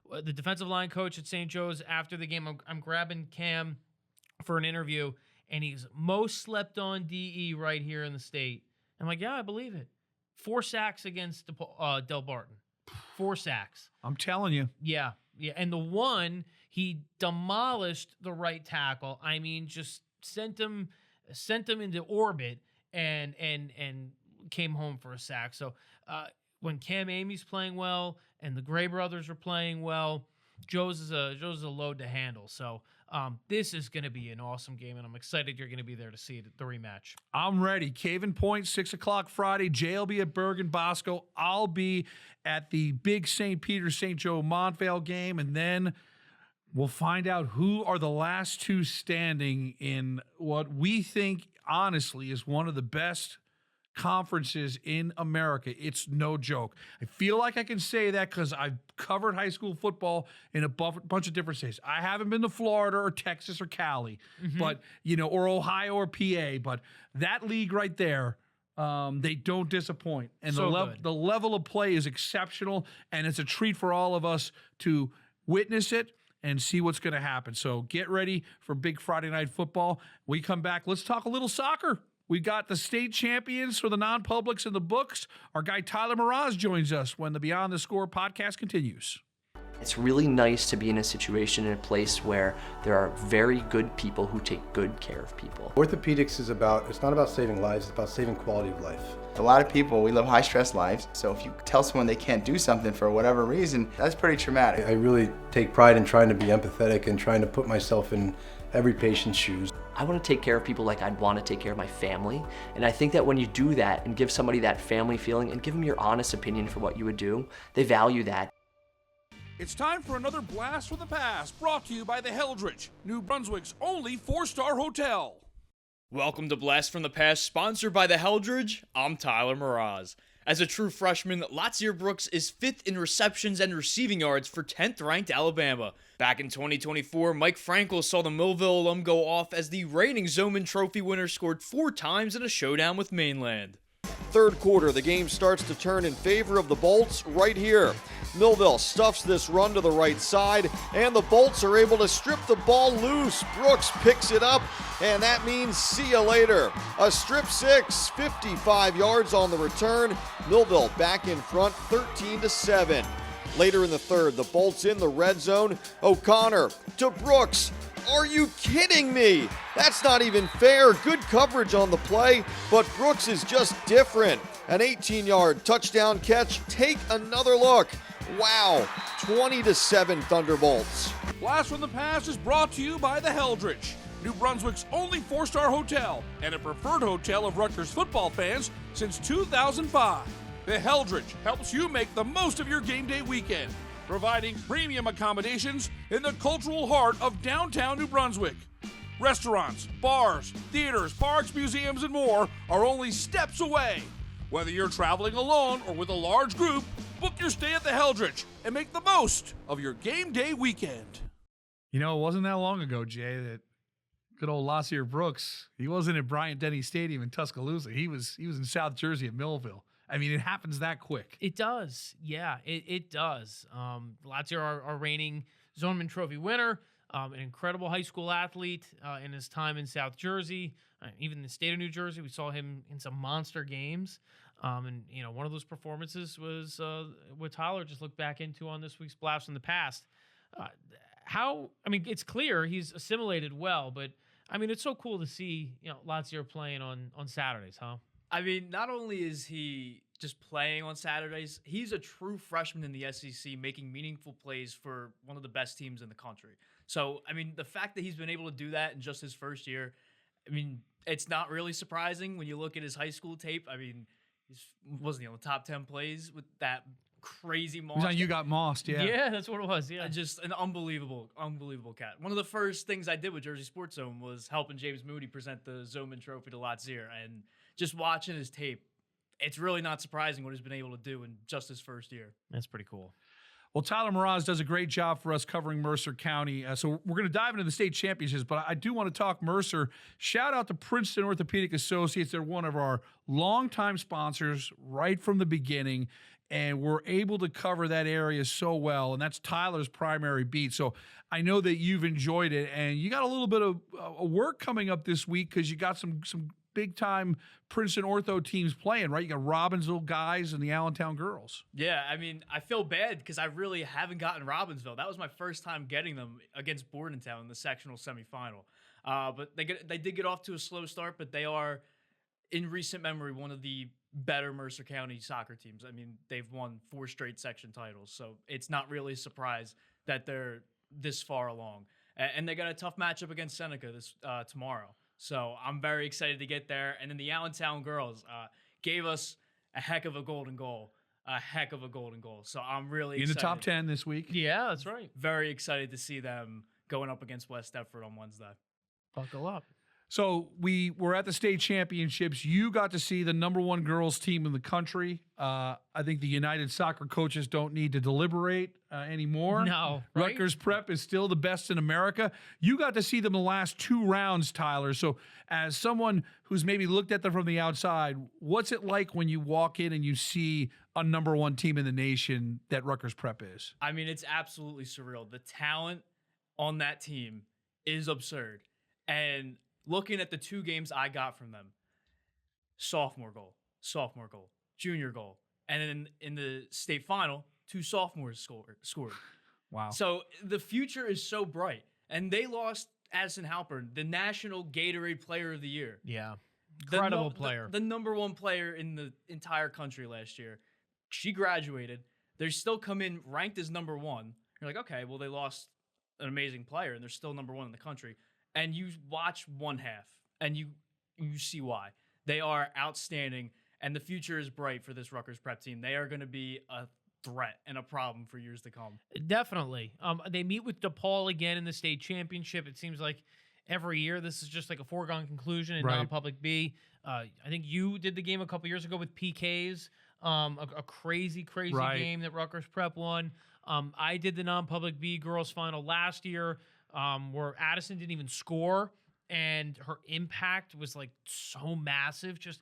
the defensive line coach at St. Joe's, after the game, I'm grabbing Cam for an interview, and he's most slept on DE right here in the state. I'm like, yeah, I believe it. 4 sacks against Del Barton. 4 sacks. I'm telling you. Yeah. And the one, he demolished the right tackle. I mean, just sent him into orbit and came home for a sack. So when Cam Amy's playing well and the Gray brothers are playing well, Joe's is a load to handle. So this is going to be an awesome game, and I'm excited you're going to be there to see it, the rematch. I'm ready. Caven Point, 6 o'clock Friday. Jay will be at Bergen Bosco. I'll be at the big St. Peter, St. Joe Montvale game, and then we'll find out who are the last 2 standing in what we think, honestly, is one of the best conferences in America. It's no joke. I feel like I can say that because I've covered high school football in a bunch of different states. I haven't been to Florida or Texas or Cali, but or Ohio or PA. But that league right there, they don't disappoint, and the level of play is exceptional, and it's a treat for all of us to witness it and see what's going to happen. So get ready for big Friday night football. We come back. Let's talk a little soccer. We got the state champions for the non-publics in the books. Our guy Tyler Mroz joins us when the Beyond the Score podcast continues. It's really nice to be in a situation, in a place where there are very good people who take good care of people. Orthopedics it's not about saving lives, it's about saving quality of life. A lot of people, we live high stress lives, so if you tell someone they can't do something for whatever reason, that's pretty traumatic. I really take pride in trying to be empathetic and trying to put myself in every patient's shoes. I want to take care of people like I'd want to take care of my family. And I think that when you do that and give somebody that family feeling and give them your honest opinion for what you would do, they value that. It's time for another Blast from the Past, brought to you by the Heldridge, New Brunswick's only 4-star hotel. Welcome to Blast from the Past, sponsored by the Heldridge. I'm Tyler Mroz. As a true freshman, Lotzier Brooks is 5th in receptions and receiving yards for 10th-ranked Alabama. Back in 2024, Mike Frankel saw the Millville alum go off as the reigning Zoneman Trophy winner scored 4 times in a showdown with Mainland. Third quarter, the game starts to turn in favor of the Bolts right here. Millville stuffs this run to the right side, and the Bolts are able to strip the ball loose. Brooks picks it up, and that means see you later. A strip 6, 55 yards on the return. Millville back in front, 13-7. Later in the third, the Bolts in the red zone. O'Connor to Brooks. Are you kidding me? That's not even fair. Good coverage on the play, but Brooks is just different. An 18-yard touchdown catch. Take another look. Wow, 20-7 Thunderbolts. Blast from the Past is brought to you by the Heldridge, New Brunswick's only 4-star hotel and a preferred hotel of Rutgers football fans since 2005. The Heldridge helps you make the most of your game day weekend, providing premium accommodations in the cultural heart of downtown New Brunswick. Restaurants, bars, theaters, parks, museums, and more are only steps away. Whether you're traveling alone or with a large group, book your stay at the Heldridge and make the most of your game day weekend. You know, it wasn't that long ago, Jay, that good old Lotzier Brooks, he wasn't at Bryant-Denny Stadium in Tuscaloosa. He was in South Jersey at Millville. I mean, it happens that quick. It does. Yeah, it does. Lotzier, our reigning Zoneman Trophy winner, an incredible high school athlete in his time in South Jersey, even the state of New Jersey. We saw him in some monster games. And, you know, one of those performances was what Tyler just looked back into on this week's Blast from the Past. It's clear he's assimilated well, but, I mean, it's so cool to see, you know, Lotzier playing on Saturdays, huh? I mean, not only is he just playing on Saturdays, he's a true freshman in the SEC making meaningful plays for one of the best teams in the country. So, I mean, the fact that he's been able to do that in just his first year, I mean, it's not really surprising when you look at his high school tape. I mean, wasn't he on the top 10 plays with that crazy moss? You got mossed, yeah. Yeah, that's what it was, yeah. Just an unbelievable cat. One of the first things I did with Jersey Sports Zone was helping James Mooney present the Zoneman Trophy to Lotzier, and just watching his tape, it's really not surprising what he's been able to do in just his first year. That's pretty cool. Well, Tyler Mroz does a great job for us covering Mercer County. So we're going to dive into the state championships, but I do want to talk Mercer. Shout out to Princeton Orthopedic Associates. They're one of our longtime sponsors right from the beginning, and we're able to cover that area so well, and that's Tyler's primary beat. So I know that you've enjoyed it, and you got a little bit of work coming up this week because you got some big-time Princeton Ortho teams playing, right? You got Robbinsville guys and the Allentown girls. Yeah, I mean, I feel bad because I really haven't gotten Robbinsville. That was my first time getting them against Bordentown in the sectional semifinal. But they did get off to a slow start, but they are, in recent memory, one of the better Mercer County soccer teams. I mean, they've won 4 straight section titles, so it's not really a surprise that they're this far along. And they got a tough matchup against Seneca this tomorrow. So I'm very excited to get there. And then the Allentown girls gave us a heck of a golden goal. So I'm really excited. In the top 10 this week. Yeah, that's right. Very excited to see them going up against West Deptford on Wednesday. Buckle up. So we were at the state championships. You got to see the #1 girls team in the country. I think the United Soccer coaches don't need to deliberate anymore. No, right? Rutgers Prep is still the best in America. You got to see them the last 2 rounds, Tyler. So as someone who's maybe looked at them from the outside, what's it like when you walk in and you see a #1 team in the nation that Rutgers Prep is? I mean, it's absolutely surreal. The talent on that team is absurd. And looking at the 2 games I got from them, sophomore goal, junior goal. And then in the state final, 2 sophomores scored. Wow. So the future is so bright. And they lost Addison Halpern, the National Gatorade Player of the Year. Yeah. Incredible player. The #1 player in the entire country last year. She graduated. They still come in ranked as #1. You're like, okay, well, they lost an amazing player, and they're still #1 in the country. And you watch one half, and you see why. They are outstanding, and the future is bright for this Rutgers Prep team. They are going to be a threat and a problem for years to come. Definitely. They meet with DePaul again in the state championship. It seems like every year this is just like a foregone conclusion in non-public B. I think you did the game a couple years ago with PKs, a crazy game that Rutgers Prep won. I did the non-public B girls final last year, where Addison didn't even score, and her impact was like so massive, just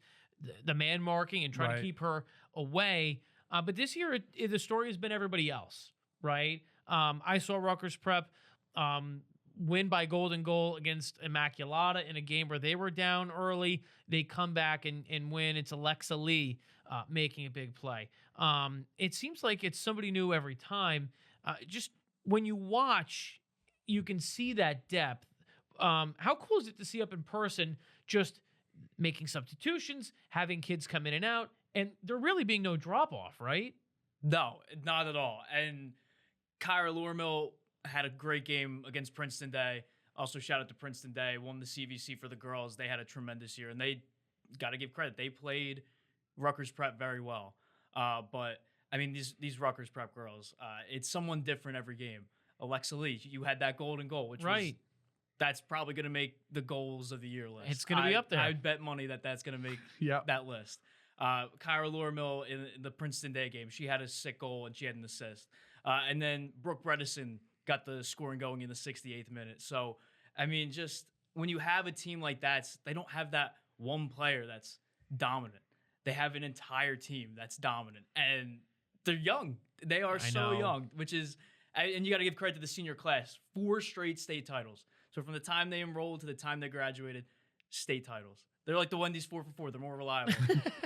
the man marking and trying to keep her away. But this year, the story has been everybody else, right? I saw Rutgers Prep win by golden goal against Immaculata in a game where they were down early. They come back and win. It's Alexa Lee making a big play. It seems like it's somebody new every time. Just when you watch, you can see that depth. How cool is it to see up in person, just making substitutions, having kids come in and out, and there really being no drop-off, right? No, not at all. And Kyra Lormill had a great game against Princeton Day. Also, shout out to Princeton Day. Won the CVC for the girls. They had a tremendous year, and they got to give credit. They played Rutgers Prep very well. But, I mean, these Rutgers Prep girls, it's someone different every game. Alexa Lee, you had that golden goal, which was, that's probably going to make the goals of the year list. It's going to be up there. I would bet money that's going to make that list. Kyra Lormill in the Princeton Day game, she had a sick goal and she had an assist. And then Brooke Bredesen got the scoring going in the 68th minute. So, I mean, just when you have a team like that, they don't have that one player that's dominant. They have an entire team that's dominant. And they're young. They are so young, which is, and you got to give credit to the senior class. 4 straight state titles. So from the time they enrolled to the time they graduated, state titles. They're like the Wendy's 4 for 4. They're more reliable.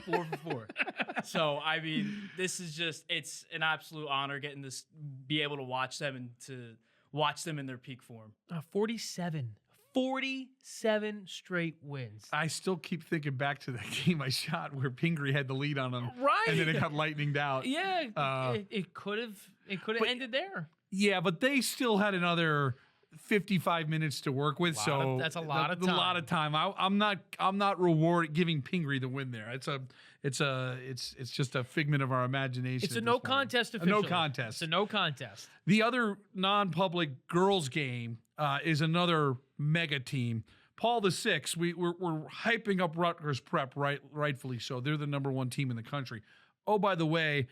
4 for 4. So, I mean, this is just, it's an absolute honor getting this, be able to watch them and to watch them in their peak form. 47 straight wins. I still keep thinking back to that game I shot where Pingree had the lead on them. And then it got lightninged out. Yeah, it could have ended there. Yeah, but they still had another 55 minutes to work with, that's a lot of time. A lot of time. I'm not giving Pingree the win there. It's just a figment of our imagination. It's a no contest officially. No contest. It's a no contest. The other non-public girls game is another mega team. Paul VI, we're hyping up Rutgers Prep, rightfully so. They're the #1 team in the country. Oh, by the way,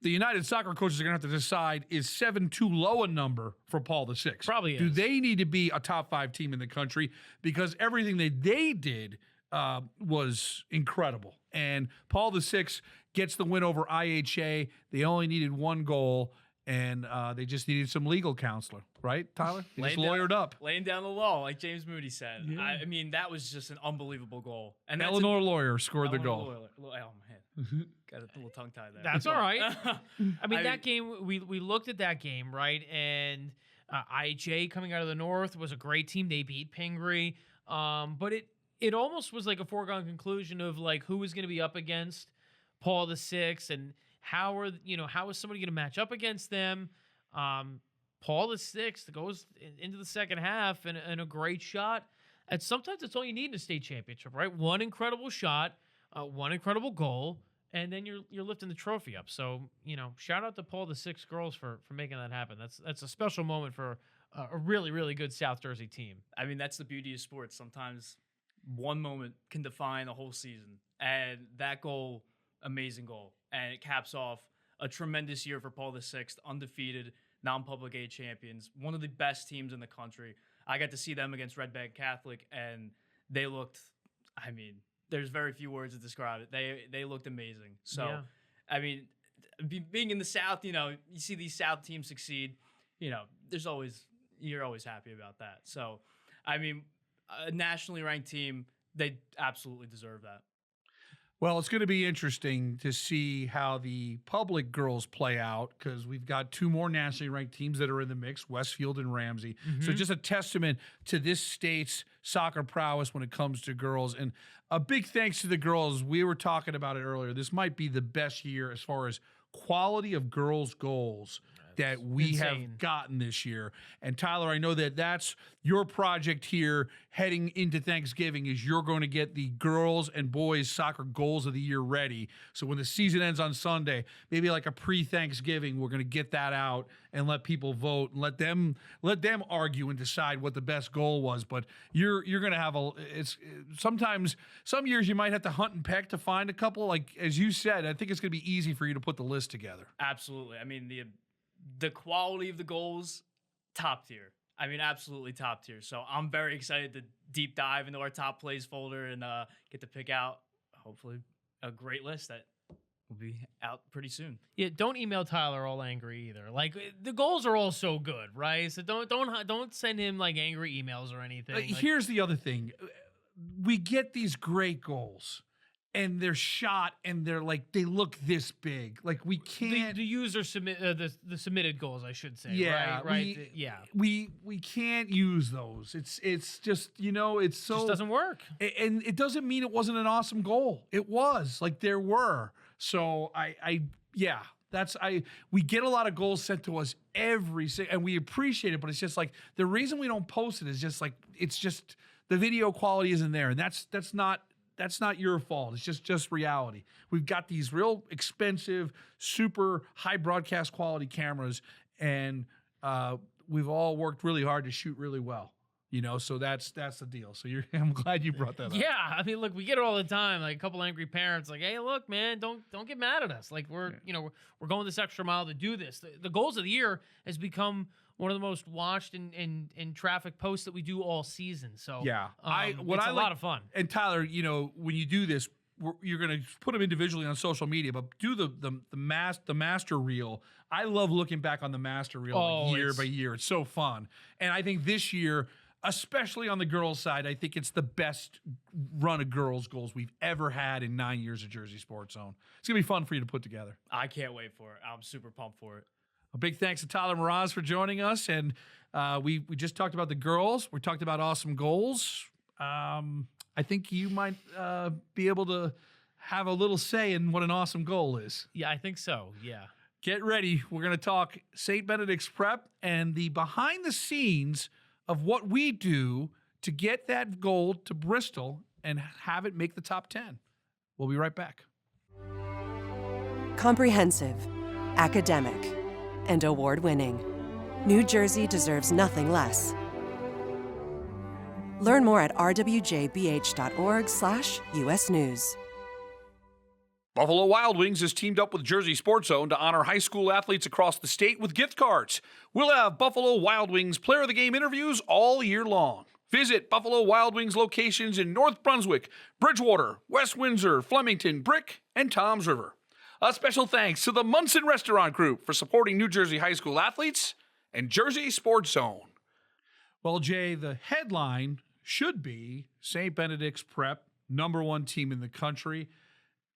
the United Soccer coaches are going to have to decide, is 7 too low a number for Paul VI? Probably is. Do they need to be a top 5 team in the country? Because everything that they did was incredible. And Paul VI gets the win over IHA. They only needed 1 goal, and they just needed some legal counselor, right, Tyler? They just lawyered up. Laying down the law, like James Mooney said. Yeah. I mean, that was just an unbelievable goal. And Eleanor Lawyer scored the goal. Oh, man. Got a little tongue-tied there. That's all right. I mean, that game, we looked at that game, right? And IHA coming out of the North was a great team. They beat Pingree. But it almost was like a foregone conclusion of like who was going to be up against Paul VI and how is somebody going to match up against them? Paul VI goes into the second half and a great shot. And sometimes that's all you need in a state championship, right? One incredible shot, one incredible goal, and then you're lifting the trophy up. So, shout out to Paul VI girls for making that happen. That's a special moment for a really, really good South Jersey team. I mean, that's the beauty of sports. Sometimes one moment can define a whole season. And that goal, amazing goal. And it caps off a tremendous year for Paul VI, undefeated, non-public A champions, one of the best teams in the country. I got to see them against Red Bank Catholic, and they looked, I mean, there's very few words to describe it. They looked amazing. So, Yeah. I mean, being in the South, you know, you see these South teams succeed, you know, you're always happy about that. So, I mean, a nationally ranked team, they absolutely deserve that. Well, it's going to be interesting to see how the public girls play out because we've got 2 more nationally ranked teams that are in the mix, Westfield and Ramsey. So just a testament to this state's soccer prowess when it comes to girls. And a big thanks to the girls. We were talking about it earlier. This might be the best year as far as quality of girls' goals that we have gotten this year. And Tyler, I know that that's your project here heading into Thanksgiving is you're going to get the girls and boys soccer goals of the year ready. So when the season ends on Sunday, maybe like a pre-Thanksgiving, we're going to get that out and let people vote and let them argue and decide what the best goal was. But you're going to have sometimes some years you might have to hunt and peck to find a couple. Like as you said, I think it's going to be easy for you to put the list together. Absolutely. I mean, the quality of the goals, top tier. I mean, absolutely top tier. So I'm very excited to deep dive into our top plays folder and get to pick out, hopefully, a great list that will be out pretty soon. Yeah, don't email Tyler all angry either. Like the goals are all so good, right? So don't send him like angry emails or anything. Here's the other thing: we get these great goals. And they're shot, and they're like they look this big. Like we can't. The user submit the submitted goals, I should say. Yeah, right. We can't use those. It's just it's so just doesn't work. And it doesn't mean it wasn't an awesome goal. It was like there were. So we get a lot of goals sent to us and we appreciate it. But it's just like the reason we don't post it is just like it's just the video quality isn't there, and that's not your fault. It's just reality. We've got these real expensive, super high broadcast quality cameras, and we've all worked really hard to shoot really well. So that's the deal. So I'm glad you brought that up. Yeah, I mean, look, we get it all the time. Like a couple angry parents, like, "Hey, look, man, don't get mad at us. Like we're going this extra mile to do this." The goals of the year has become one of the most watched in traffic posts that we do all season. So yeah, it's a lot of fun. And Tyler, when you do this, you're going to put them individually on social media, but do the master reel. I love looking back on the master reel year by year. It's so fun, and I think this year, especially on the girls' side, I think it's the best run of girls' goals we've ever had in 9 years of Jersey Sports Zone. It's going to be fun for you to put together. I can't wait for it. I'm super pumped for it. A big thanks to Tyler Mroz for joining us. And we just talked about the girls. We talked about awesome goals. I think you might be able to have a little say in what an awesome goal is. Yeah, I think so. Yeah. Get ready. We're going to talk St. Benedict's Prep and the behind the scenes of what we do to get that goal to Bristol and have it make the top 10. We'll be right back. Comprehensive, academic, and award-winning. New Jersey deserves nothing less. Learn more at rwjbh.org/US News. Buffalo Wild Wings has teamed up with Jersey Sports Zone to honor high school athletes across the state with gift cards. We'll have Buffalo Wild Wings Player of the Game interviews all year long. Visit Buffalo Wild Wings locations in North Brunswick, Bridgewater, West Windsor, Flemington, Brick, and Toms River. A special thanks to the Munson Restaurant Group for supporting New Jersey high school athletes and Jersey Sports Zone. Well, Jay, the headline should be St. Benedict's Prep, #1 team in the country.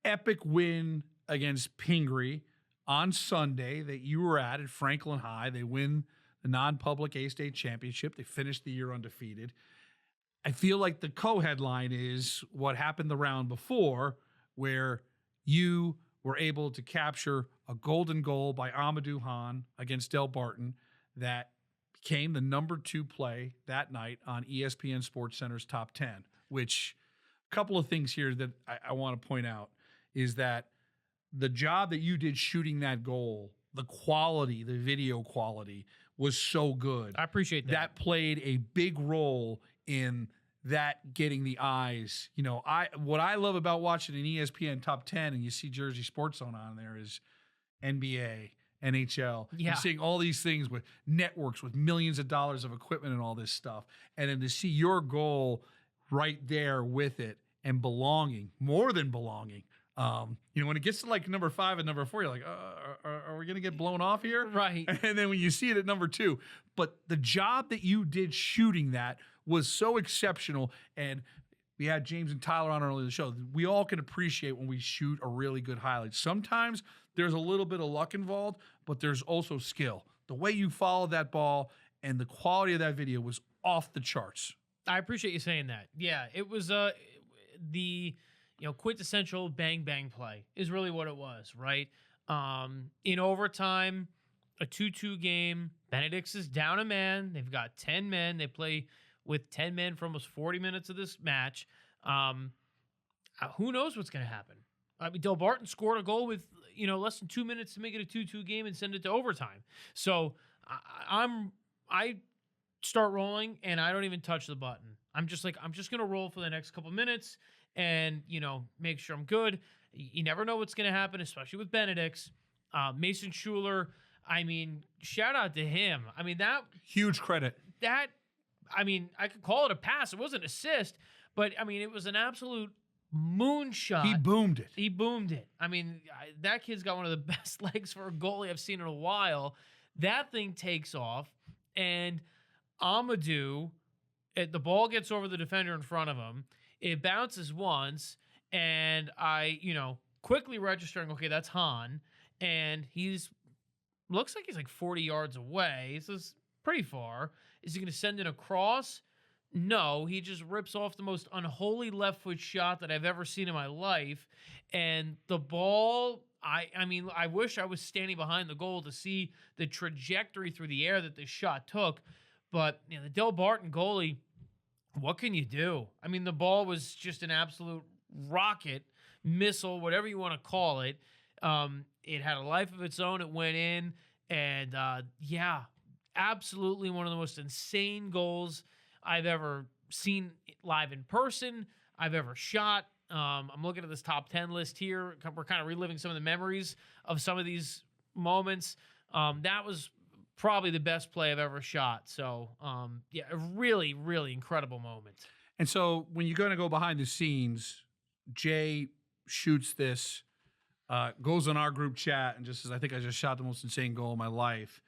Epic win against Pingree on Sunday that you were at Franklin High. They win the non-public A-State championship. They finished the year undefeated. I feel like the co-headline is what happened the round before, where you were able to capture a golden goal by Amadou Han against Del Barton that became the #2 play that night on ESPN SportsCenter's Top 10, which a couple of things here that I want to point out is that the job that you did shooting that goal, the quality, the video quality was so good. I appreciate that. That played a big role in that getting the eyes. What I love about watching an ESPN top 10 and you see Jersey Sports Zone on there is NBA, NHL. Yeah. You're seeing all these things with networks with millions of dollars of equipment and all this stuff. And then to see your goal right there with it and belonging, more than belonging. When it gets to like number 5 and number 4, you're like, are we going to get blown off here? Right. And then when you see it at number 2, but the job that you did shooting that was so exceptional. And we had James and Tyler on earlier in the show. We all can appreciate when we shoot a really good highlight. Sometimes there's a little bit of luck involved, but there's also skill. The way you followed that ball and the quality of that video was off the charts. I appreciate you saying that. Yeah, it was the quintessential bang bang play is really what it was, right? In overtime, a 2-2 game. Benedict is down a man. They've got 10 men. They play with 10 men for almost 40 minutes of this match. Who knows what's going to happen? I mean, Del Barton scored a goal with less than 2 minutes to make it a 2-2 game and send it to overtime. So I start rolling and I don't even touch the button. I'm just gonna roll for the next couple minutes and make sure I'm good. You never know what's gonna happen, especially with Benedict's. Mason Schuler, I mean, shout out to him. I mean, that huge credit. I could call it a pass. It wasn't an assist, but I mean, it was an absolute moonshot. He boomed it. I mean, that kid's got one of the best legs for a goalie I've seen in a while. That thing takes off, and Amadou, the ball gets over the defender in front of him. It bounces once, and I, quickly registering, okay, that's Han, and looks like he's like 40 yards away. So it's pretty far. Is he going to send it across? No, he just rips off the most unholy left foot shot that I've ever seen in my life. And the ball, I wish I was standing behind the goal to see the trajectory through the air that this shot took. But the Del Barton goalie, what can you do? I mean, the ball was just an absolute rocket, missile, whatever you want to call it. It had a life of its own. It went in. And absolutely one of the most insane goals I've ever seen live in person, I've ever shot. I'm looking at this top 10 list here. We're kind of reliving some of the memories of some of these moments. That was probably the best play I've ever shot. So, a really, really incredible moment. And so when you're going to go behind the scenes, Jay shoots this, goes on our group chat and just says, I think I just shot the most insane goal of my life.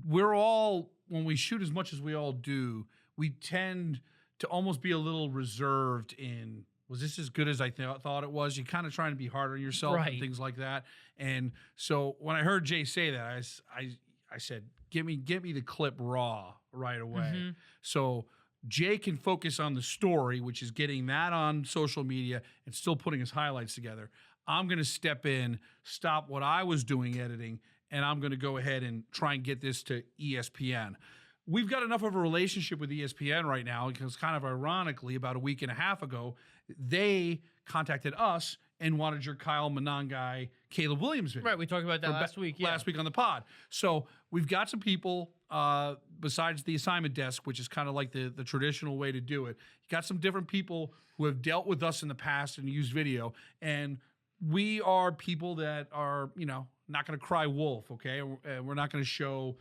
We're all, when we shoot as much as we all do, we tend to almost be a little reserved in, was this as good as I thought it was? You're kind of trying to be hard on yourself and things like that. And so when I heard Jay say that, I said, give me the clip raw right away. Mm-hmm. So Jay can focus on the story, which is getting that on social media and still putting his highlights together. I'm going to step in, stop what I was doing editing, and I'm going to go ahead and try and get this to ESPN. We've got enough of a relationship with ESPN right now because kind of ironically, about a week and a half ago, they contacted us and wanted your Kyle Monangai, Caleb Williams video. Right, we talked about that last week. Yeah. Last week on the pod. So we've got some people besides the assignment desk, which is kind of like the traditional way to do it. You got some different people who have dealt with us in the past and used video. And we are people that are, not going to cry wolf, okay? We're not going to show,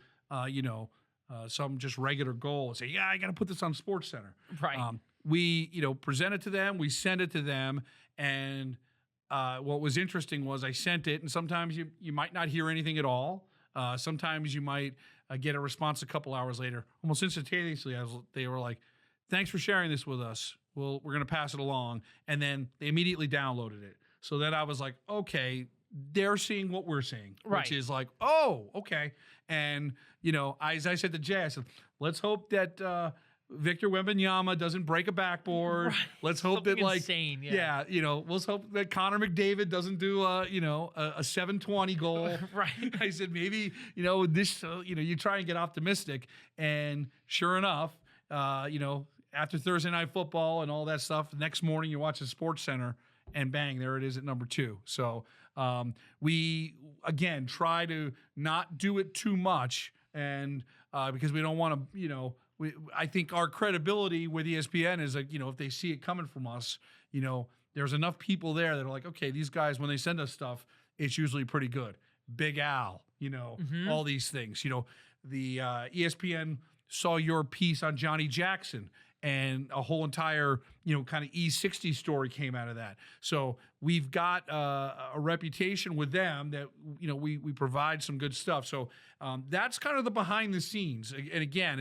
some just regular goal and say, yeah, I got to put this on SportsCenter. Right. We, present it to them. We send it to them. And what was interesting was I sent it, and sometimes you might not hear anything at all. Sometimes you might get a response a couple hours later. Almost instantaneously, they were like, thanks for sharing this with us. We're going to pass it along. And then they immediately downloaded it. So then I was like, okay, they're seeing what we're seeing, which is like, oh, okay. And, as I said to Jay, I said, let's hope that Victor Wembanyama doesn't break a backboard. Right. Let's hope Something that insane, let's hope that Connor McDavid doesn't do a 720 goal. Right. I said, maybe, this, you try and get optimistic. And sure enough, after Thursday Night Football and all that stuff, the next morning you watch the SportsCenter and bang, there it is at number 2. So we, again, try to not do it too much and because we don't want to, I think our credibility with ESPN is like, if they see it coming from us, there's enough people there that are like, okay, these guys, when they send us stuff, it's usually pretty good. Big Al, all these things. The ESPN saw your piece on Johnny Jackson, and a whole entire, kind of E60 story came out of that. So we've got a reputation with them that, we provide some good stuff. So that's kind of the behind the scenes. And again,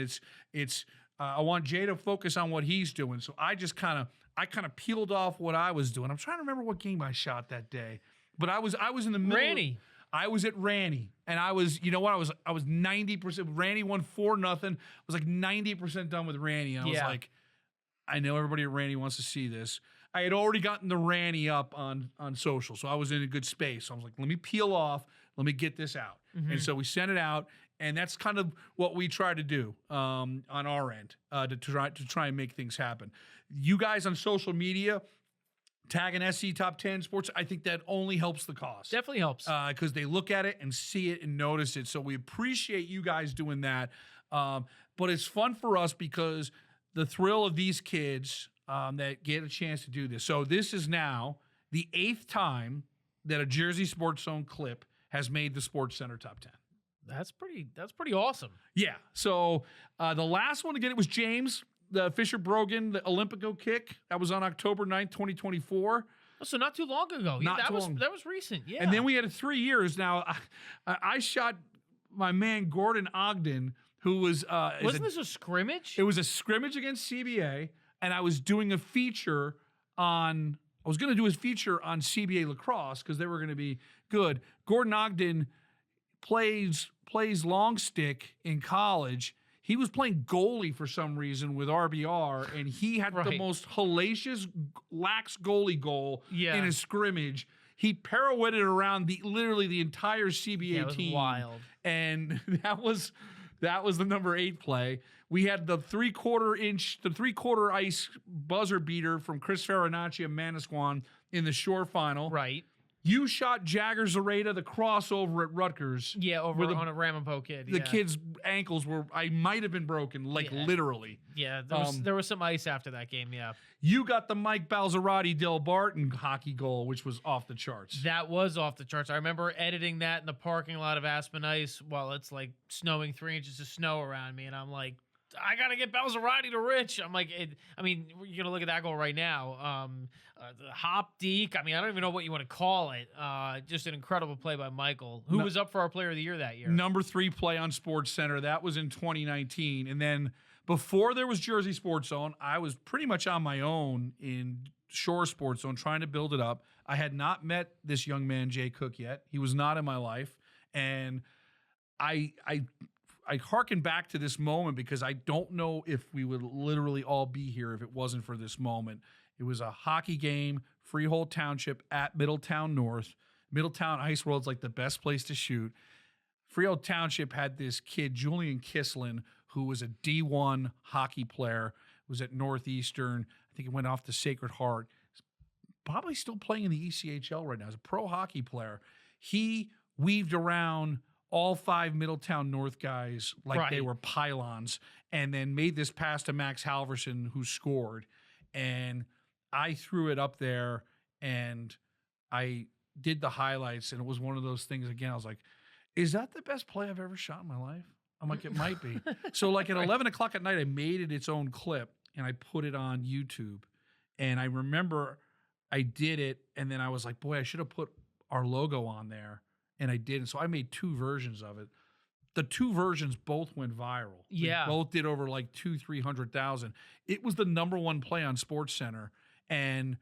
it's I want Jay to focus on what he's doing. So I just kind of peeled off what I was doing. I'm trying to remember what game I shot that day, but I was in the middle. Ranny. I was at Ranny, and I was 90%. Ranny won 4-0. I was like 90% done with Ranny. I was like, I know everybody at Ranny wants to see this. I had already gotten the Ranny up on social, so I was in a good space. So I was like, let me peel off, let me get this out. And so we sent it out, and that's kind of what we try to do on our end to try and make things happen. You guys on social media, tagging SC Top 10 Sports, I think that only helps the cause. Definitely helps. Because they look at it and see it and notice it. So we appreciate you guys doing that. But it's fun for us because the thrill of these kids that get a chance to do this. So this is now the 8th time that a Jersey Sports Zone clip has made the SportsCenter Top 10. That's pretty awesome. Yeah. So the last one to get it was James, the Fisher Brogan, the Olympico kick. That was on October 9th, 2024. Oh, so not too long ago. That was recent. Yeah. And then we had 3 years. Now, I shot my man Gordon Ogden, who was... Wasn't this a scrimmage? It was a scrimmage against CBA, and I was doing a feature on... I was going to do a feature on CBA lacrosse because they were going to be good. Gordon Ogden plays long stick in college. He was playing goalie for some reason with RBR, and he had the most hellacious, lax goalie goal in a scrimmage. He pirouetted around literally the entire CBA team. Wild. And that was the number 8 play. We had the 3/4 ice buzzer beater from Chris Farinacci of Manasquan in the shore final. Right. You shot Jagger Zareta, the crossover at Rutgers. Yeah, over on a Ramapo kid. The kid's ankles I might have been broken, literally. Yeah, there was some ice after that game, yeah. You got the Mike Balzarati Del Barton hockey goal, which was off the charts. That was off the charts. I remember editing that in the parking lot of Aspen Ice while it's like snowing 3 inches of snow around me, and I'm like, I got to get Balzarati to Rich. I'm like, you're going to look at that goal right now. The hop deke. I don't even know what you want to call it. Just an incredible play by Michael, who was up for our Player of the Year that year. Number 3 play on SportsCenter. That was in 2019. And then before there was Jersey Sports Zone, I was pretty much on my own in Shore Sports Zone trying to build it up. I had not met this young man, Jay Cook, yet. He was not in my life. And I hearken back to this moment because I don't know if we would literally all be here if it wasn't for this moment. It was a hockey game, Freehold Township at Middletown North. Middletown Ice World's like the best place to shoot. Freehold Township had this kid, Julian Kislin, who was a D1 hockey player, was at Northeastern. I think he went off to Sacred Heart. He's probably still playing in the ECHL right now. He's a pro hockey player. He weaved around all 5 Middletown North guys like they were pylons, and then made this pass to Max Halverson, who scored. And I threw it up there, and I did the highlights, and it was one of those things, again, I was like, is that the best play I've ever shot in my life? I'm like, it might be. So like at 11 o'clock at night, I made it its own clip, and I put it on YouTube. And I remember I did it, and then I was like, boy, I should have put our logo on there. And I did. And so I made 2 versions of it. The 2 versions both went viral. Yeah. They both did over like 200,000-300,000. It was the number 1 play on SportsCenter. And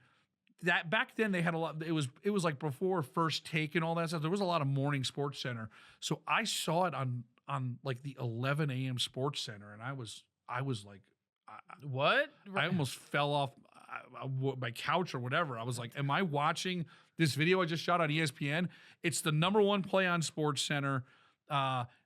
that back then they had a lot. It was like before First Take and all that stuff. There was a lot of morning SportsCenter. So I saw it on like the 11 a.m. SportsCenter, and I was like, what? I almost fell off my couch or whatever. I was like, am I watching this video I just shot on ESPN? It's the number 1 play on SportsCenter.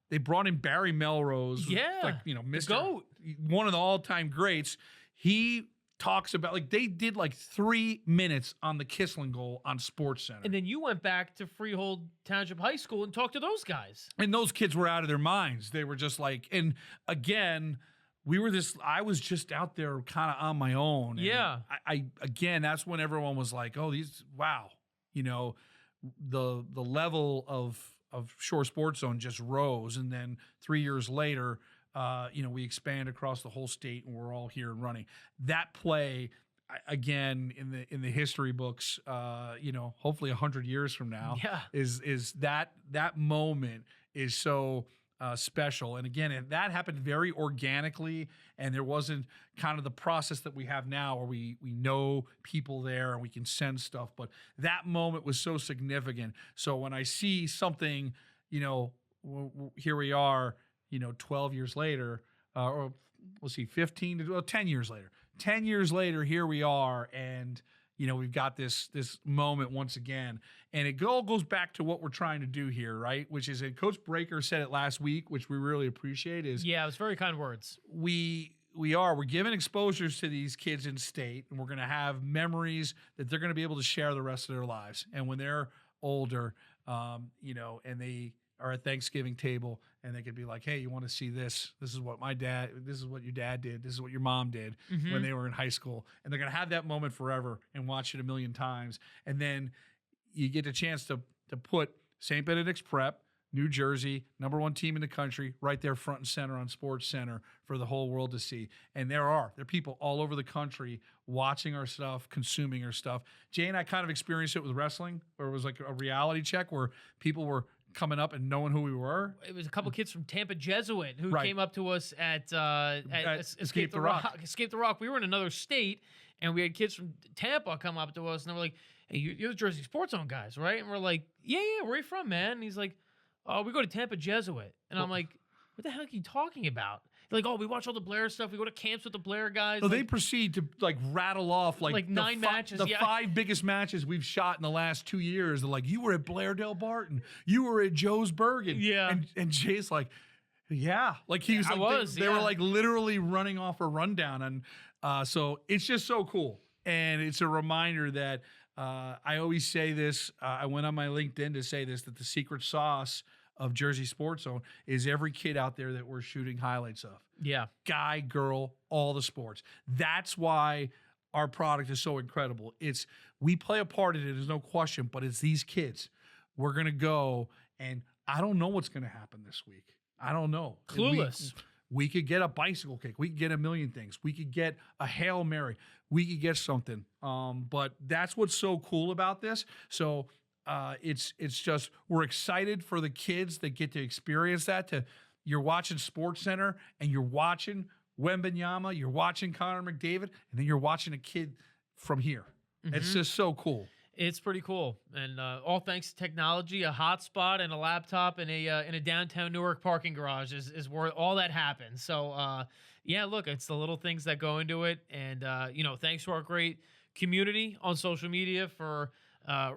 They brought in Barry Melrose, like Mr. GOAT, one of the all-time greats. He talks about like they did like 3 minutes on the Kislin goal on SportsCenter, and then you went back to Freehold Township High School and talked to those guys. And those kids were out of their minds. They were just like, and again, I was just out there kind of on my own. And I again, that's when everyone was like, oh, wow. The level of Shore Sports Zone just rose. And then 3 years later, we expand across the whole state and we're all here and running. That play, again, in the history books, hopefully 100 years from now, is that moment is so special. And again, that happened very organically, and there wasn't kind of the process that we have now where we know people there and we can send stuff. But that moment was so significant. So when I see something, here we are, 12 years later, or we'll see 10 years later. 10 years later, here we are, and we've got this moment once again, and it all goes back to what we're trying to do here, right? Which is, Coach Breaker said it last week, which we really appreciate. It was very kind words. We're giving exposures to these kids in state, and we're going to have memories that they're going to be able to share the rest of their lives. And when they're older, and they are at Thanksgiving table, and they could be like, hey, you want to see this? This is what your dad did. This is what your mom did when they were in high school. And they're going to have that moment forever and watch it a million times. And you get a chance to put St. Benedict's Prep, New Jersey, #1 team in the country, right there front and center on SportsCenter for the whole world to see. And there are people all over the country watching our stuff, consuming our stuff. Jay and I kind of experienced it with wrestling, where it was like a reality check where people were coming up and knowing who we were. It was a couple kids from Tampa Jesuit who came up to us at Escape the Rock. Escape the Rock. We were in another state, and we had kids from Tampa come up to us, and they were like, hey, you're the Jersey Sports Zone guys, right? And we're like, yeah, where are you from, man? And he's like, oh, we go to Tampa Jesuit. And I'm like, what the heck are you talking about? They're like, oh, we watch all the Blair stuff. We go to camps with the Blair guys. So they proceed to rattle off like 9 matches. The 5 biggest matches we've shot in the last 2 years. They're like, you were at Blairdale Barton. You were at Joe's Bergen. Yeah. And Jay's like, yeah. Like he was they were like literally running off a rundown. And so it's just so cool. And it's a reminder that I always say this. I went on my LinkedIn to say this, that the secret sauce of Jersey Sports Zone is every kid out there that we're shooting highlights of. Yeah. Guy, girl, all the sports. That's why our product is so incredible. We play a part in it, there's no question, but it's these kids. We're going to go, and I don't know what's going to happen this week. I don't know. Clueless. We could get a bicycle kick. We could get a million things. We could get a Hail Mary. We could get something. But that's what's so cool about this. So it's just, we're excited for the kids that get to experience that. You're watching SportsCenter, and you're watching Wembanyama, you're watching Connor McDavid, and then you're watching a kid from here. It's just so cool. It's pretty cool, and all thanks to technology, a hotspot, and a laptop, and in a downtown Newark parking garage is where all that happens. So look, it's the little things that go into it, and thanks to our great community on social media for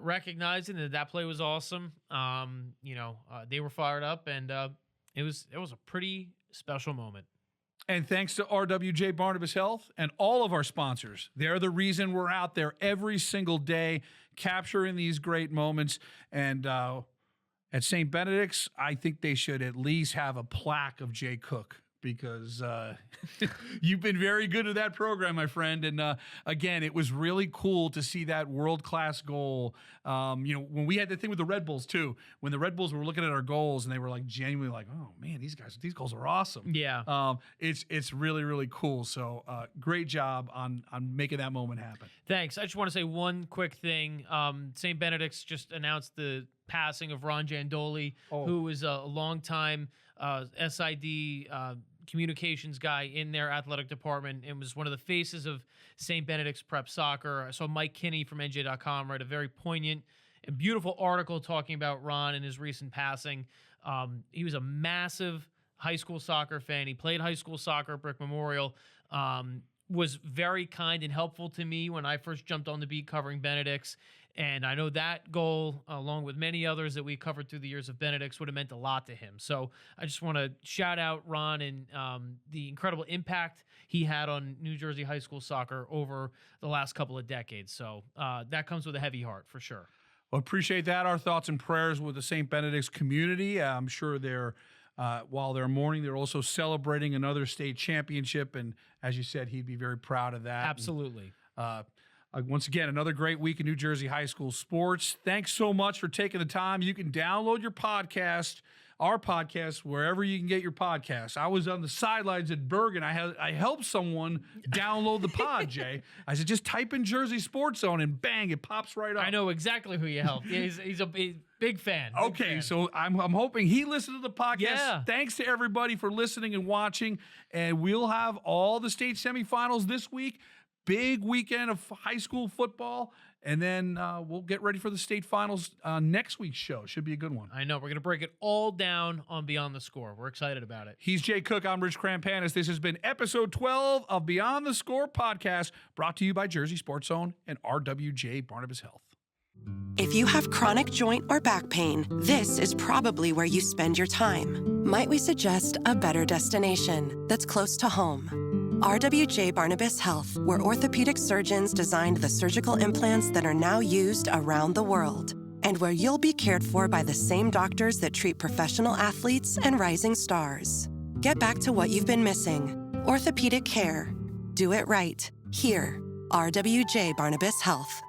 recognizing that play was awesome. They were fired up, and it was a pretty special moment. And thanks to RWJ Barnabas Health and all of our sponsors. They're the reason we're out there every single day capturing these great moments. And at St. Benedict's, I think they should at least have a plaque of Jay Cook, because you've been very good at that program, my friend. And again, it was really cool to see that world-class goal. When we had the thing with the Red Bulls too, when the Red Bulls were looking at our goals and they were like genuinely like, oh man, these goals are awesome. Yeah. It's really, really cool. So great job on making that moment happen. Thanks. I just want to say one quick thing. St. Benedict's just announced the passing of Ron Jandoli, who was a longtime SID communications guy in their athletic department and was one of the faces of St. Benedict's Prep Soccer. I saw Mike Kinney from NJ.com write a very poignant and beautiful article talking about Ron and his recent passing. He was a massive high school soccer fan. He played high school soccer at Brick Memorial, was very kind and helpful to me when I first jumped on the beat covering Benedict's. And I know that goal, along with many others that we covered through the years of Benedict's, would have meant a lot to him. So I just want to shout out Ron and the incredible impact he had on New Jersey high school soccer over the last couple of decades. So that comes with a heavy heart for sure. Well, appreciate that. Our thoughts and prayers with the St. Benedict's community. I'm sure they're While they're mourning, they're also celebrating another state championship. And as you said, he'd be very proud of that. Absolutely. Once again, another great week in New Jersey high school sports. Thanks so much for taking the time. You can download your podcast, our podcast, wherever you can get your podcast. I was on the sidelines at Bergen. I helped someone download the pod, Jay. I said, just type in Jersey Sports Zone and bang, it pops right up. I know exactly who you helped. Yeah, he's a big fan. Okay, so I'm hoping he listened to the podcast. Yeah. Thanks to everybody for listening and watching. And we'll have all the state semifinals this week. Big weekend of high school football. And then we'll get ready for the state finals next week's show. Should be a good one. I know. We're going to break it all down on Beyond the Score. We're excited about it. He's Jay Cook. I'm Rich Krampanis. This has been episode 12 of Beyond the Score podcast, brought to you by Jersey Sports Zone and RWJ Barnabas Health. If you have chronic joint or back pain, this is probably where you spend your time. Might we suggest a better destination that's close to home? RWJ Barnabas Health, where orthopedic surgeons designed the surgical implants that are now used around the world, and where you'll be cared for by the same doctors that treat professional athletes and rising stars. Get back to what you've been missing. Orthopedic care. Do it right. Here, RWJ Barnabas Health.